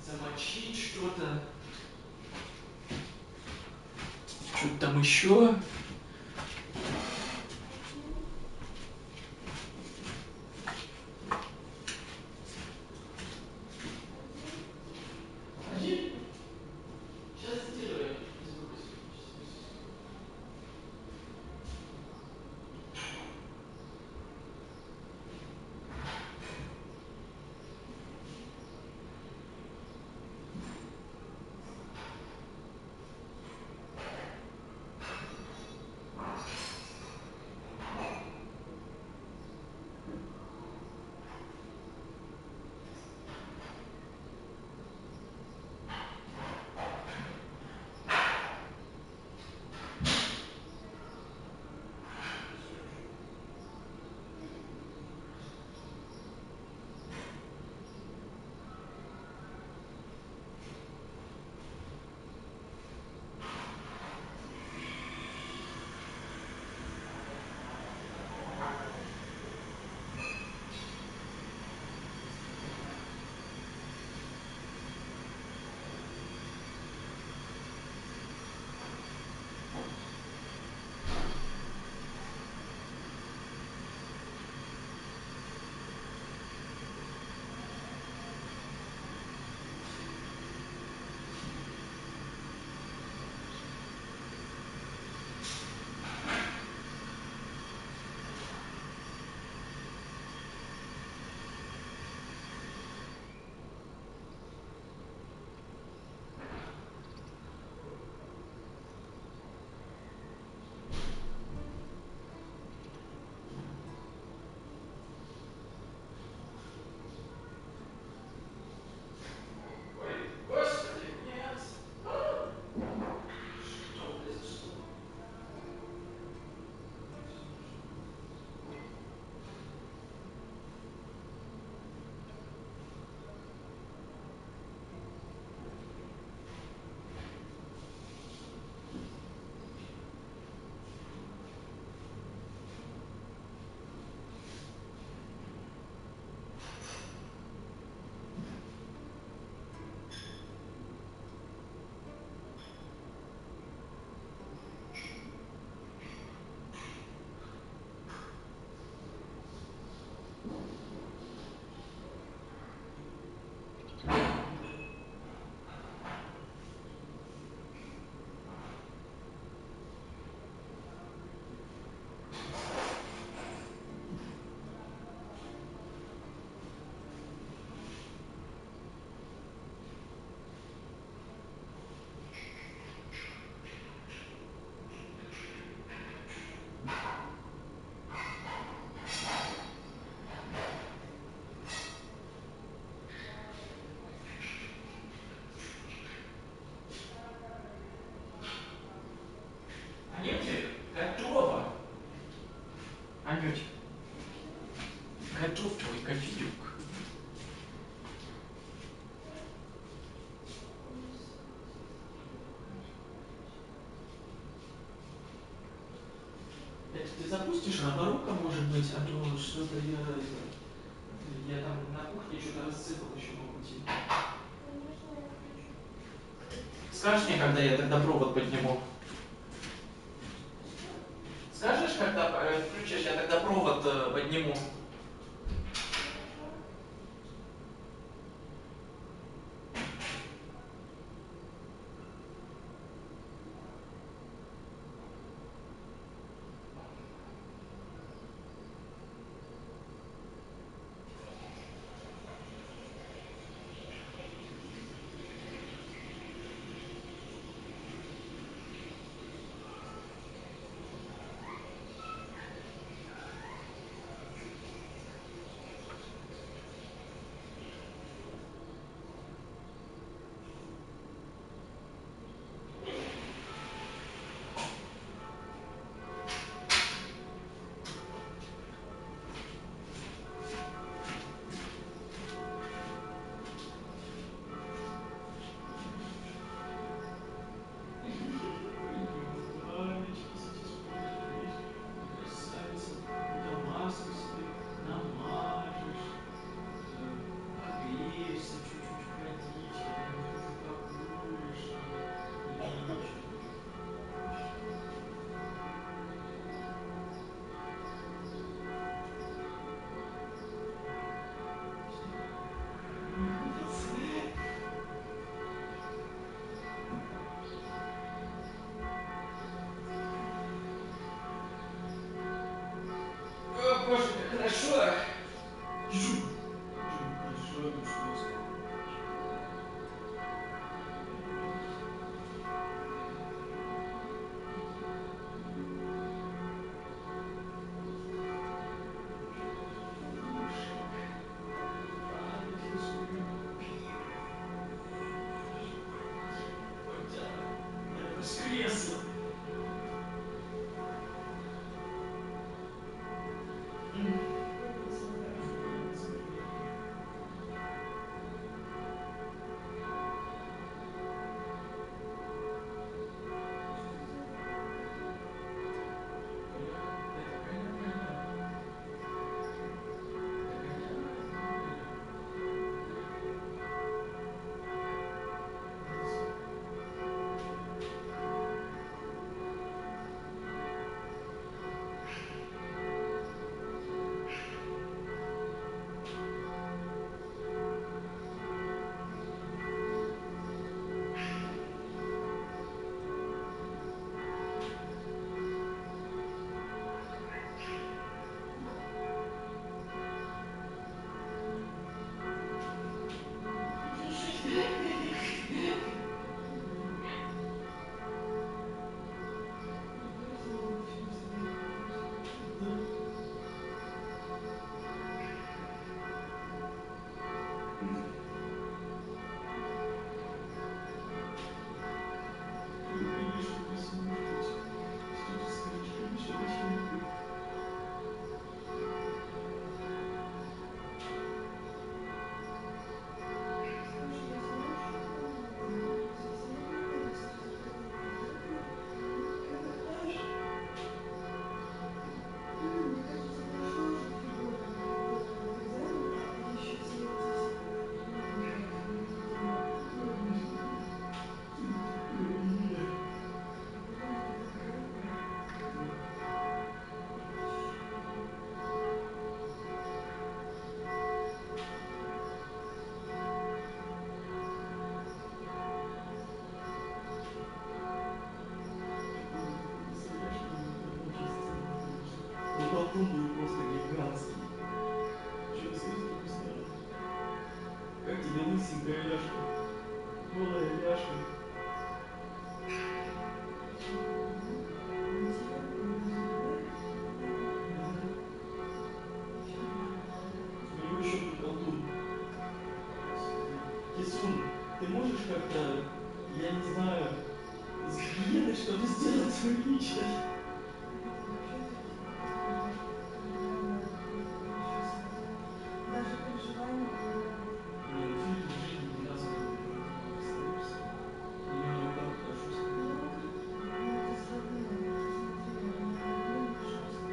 замочить что-то. Что-то там еще. ты запустишь роборока, может быть, а то что-то я там на кухне что-то рассыпал еще по пути. Скажешь мне, когда я тогда провод подниму? Скажешь, когда включишь, я тогда провод подниму. О, боже, как хорошо! Хорошо, душно. Воскресла! Балкон был просто гигантский. Что ты скажешь, такой старый? Как тебе лысенькая ляжка? Голая ляжка. У него еще тут колдун. Кисун, ты можешь как-то, я не знаю, с гиеной что-то сделать приличное? Даже переживания управляют. Не, ну фильм в жизни ни разу не остаешься. Я не руках хорошо смотрю. Ну, ты сравнила, ты смотри, она одна не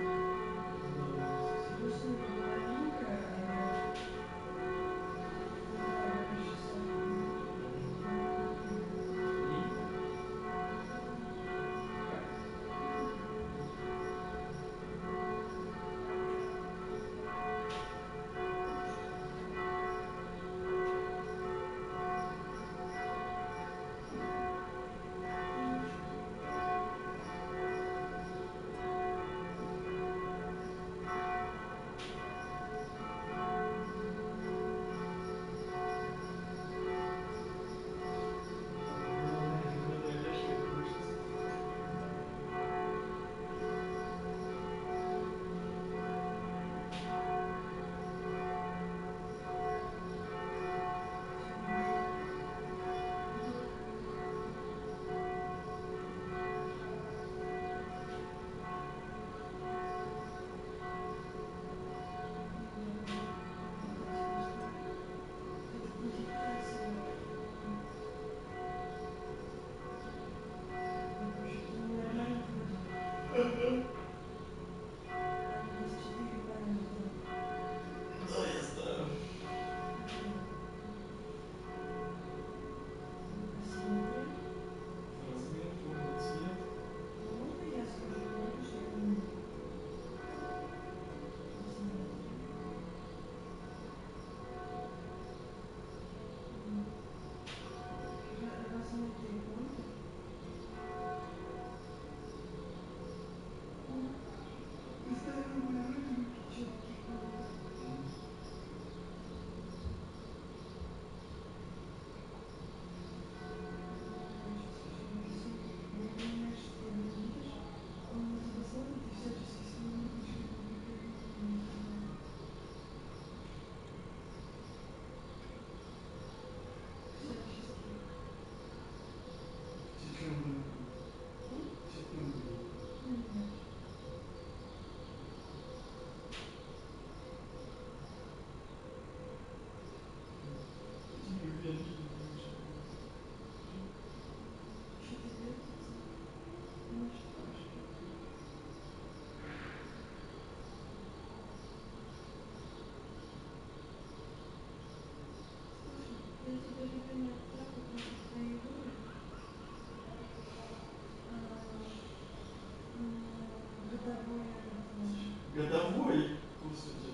Ой, господи.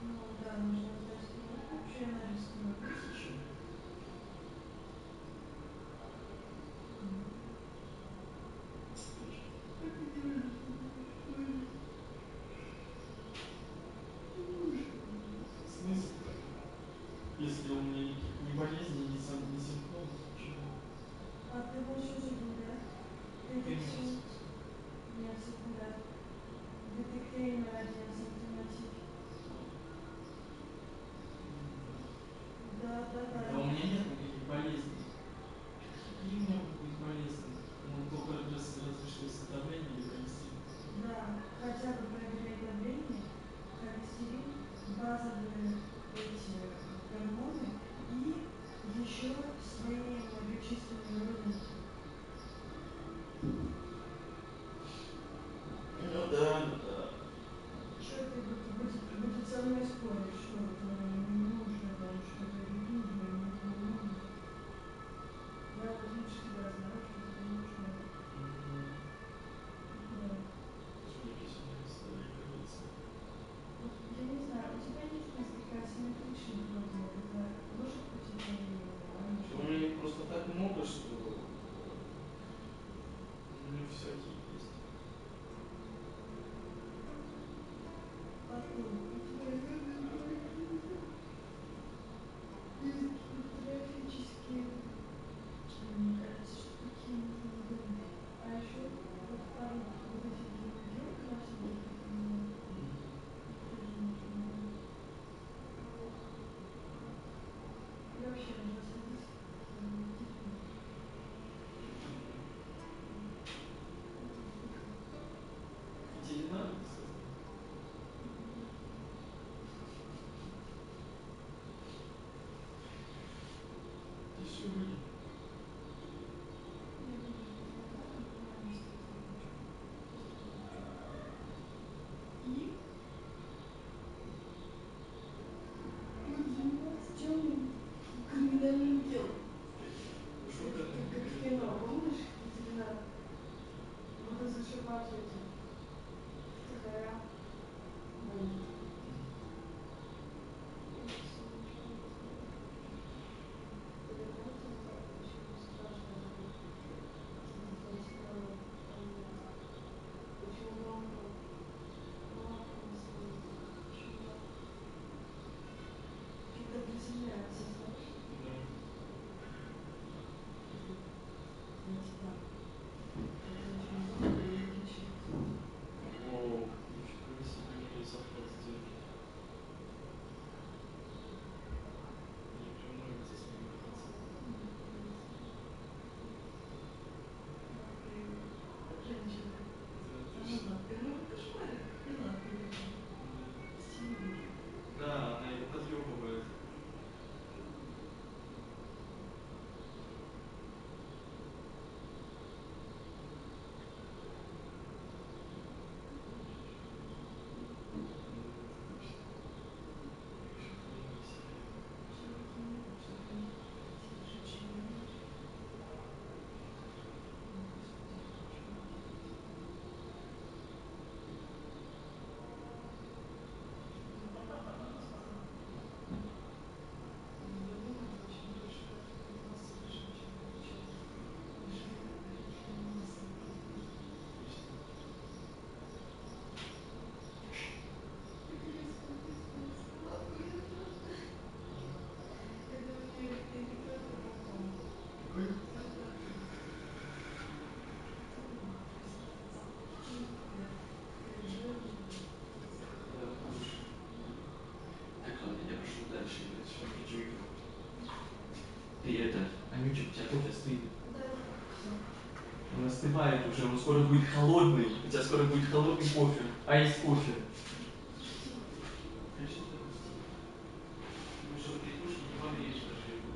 Ну да, нужно сдать книгу. Что я нарисую? Зачем? Как ты делаешь, что ты рисуешь? Смысл-то? Если у меня никаких ни болезней, ни симптомов, ничего. А ты больше секунда? Ты Ты все... месяц. Нет, секунда. Детектейн 1 сантиметр. Да, да, да. Да у меня нет никаких болезней. Какие у меня могут быть болезни? Ну, только разве что если давление или холестерин. Да, хотя бы проверяй давление, холестерин, базовые эти гормоны и еще свои многочисленные родинки. Ну да, ну да. Что ты будет со мной спорить, что не нужно там, что-то или нужно, или не нужно. Я вот лучше тебя знаю, что тебе нужно. Да. Судя по всему, история годится. Вот, я не знаю, у тебя есть несколько асимметричных родинок, это может быть это нормально? У меня их просто так много, что у меня всякие есть. Потом, у тебя есть гипертрофические, мне кажется, что такие нужно удалить. А еще вот пару вот этих двух дел красненьких, это у меня тоже нужно удалить. И вообще ужасные диски, я не терплю. Ветеринар, ты сказал? Ты все вылил. Я буду ветеринаром, но анестезию хочу. И буду заниматься темным криминальным делом. Что ты Как в кино, помнишь, ветеринар? Буду зашивать эти втихаря больных. Если ничего не сделаю. Тебе кажется, это очень страшная работа? Здесь понять, почему мамка плакала слезы, почему когда приземляется, знаешь? Да. Я тебя. Это очень долго и мучает. Воу, нифига себе, мне захват сделали. Мне прям нравится с ним играться. Женщина. Да, Она точно. в кошмарах и лапки такие. Стильненькие. Да, она его подъебывает. Это мне анекдот напомнил. Какой? Да, хороший. Так ладно, я пошел дальше играть, все, хочу игру. Ты это, Анютик, у тебя кофе остынет. Да, все. Он остывает уже, он скоро будет холодный. У тебя скоро будет холодный кофе. А есть кофе. Конечно, ты пусти. Ну что, ты хочешь, не погреешь даже его.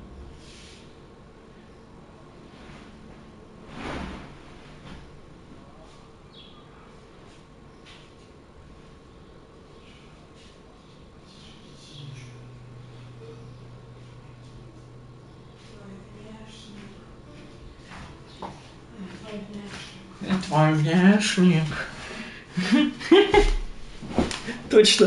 Твой внешник. Точно.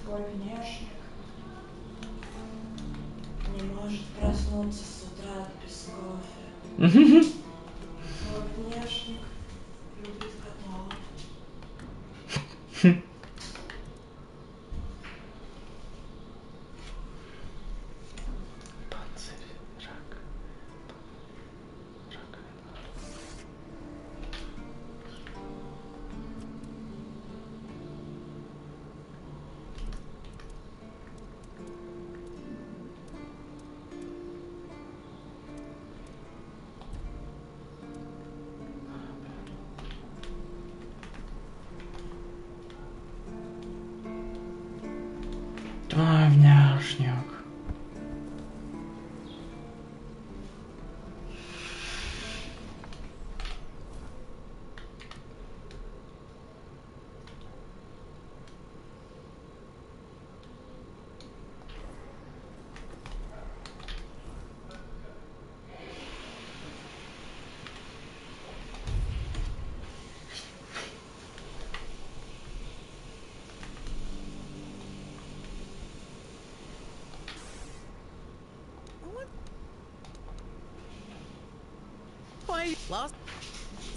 Твой внешник не может проснуться с утра без кофе. Твой внешник любит котов. Твой внешник. Lost.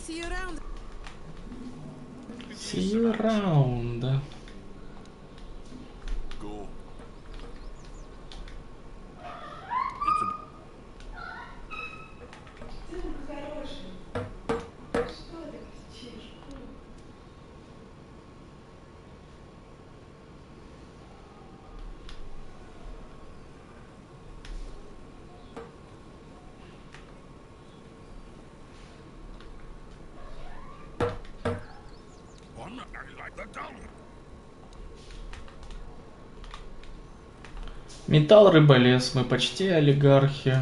See you around. See you around. Go. Ты хороший. Что ты кричишь? Металл, рыба-лес, мы почти олигархи.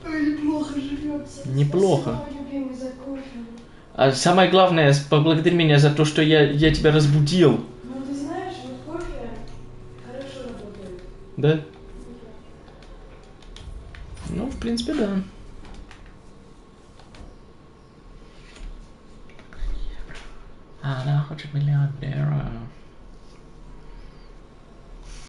Неплохо живется. Неплохо. Спасибо, любимый, за кофе. А самое главное, поблагодари меня за то, что я тебя разбудил. Ну ты знаешь, вот кофе хорошо работает. Да? Ну, в принципе, да. Она хочет $1 миллион.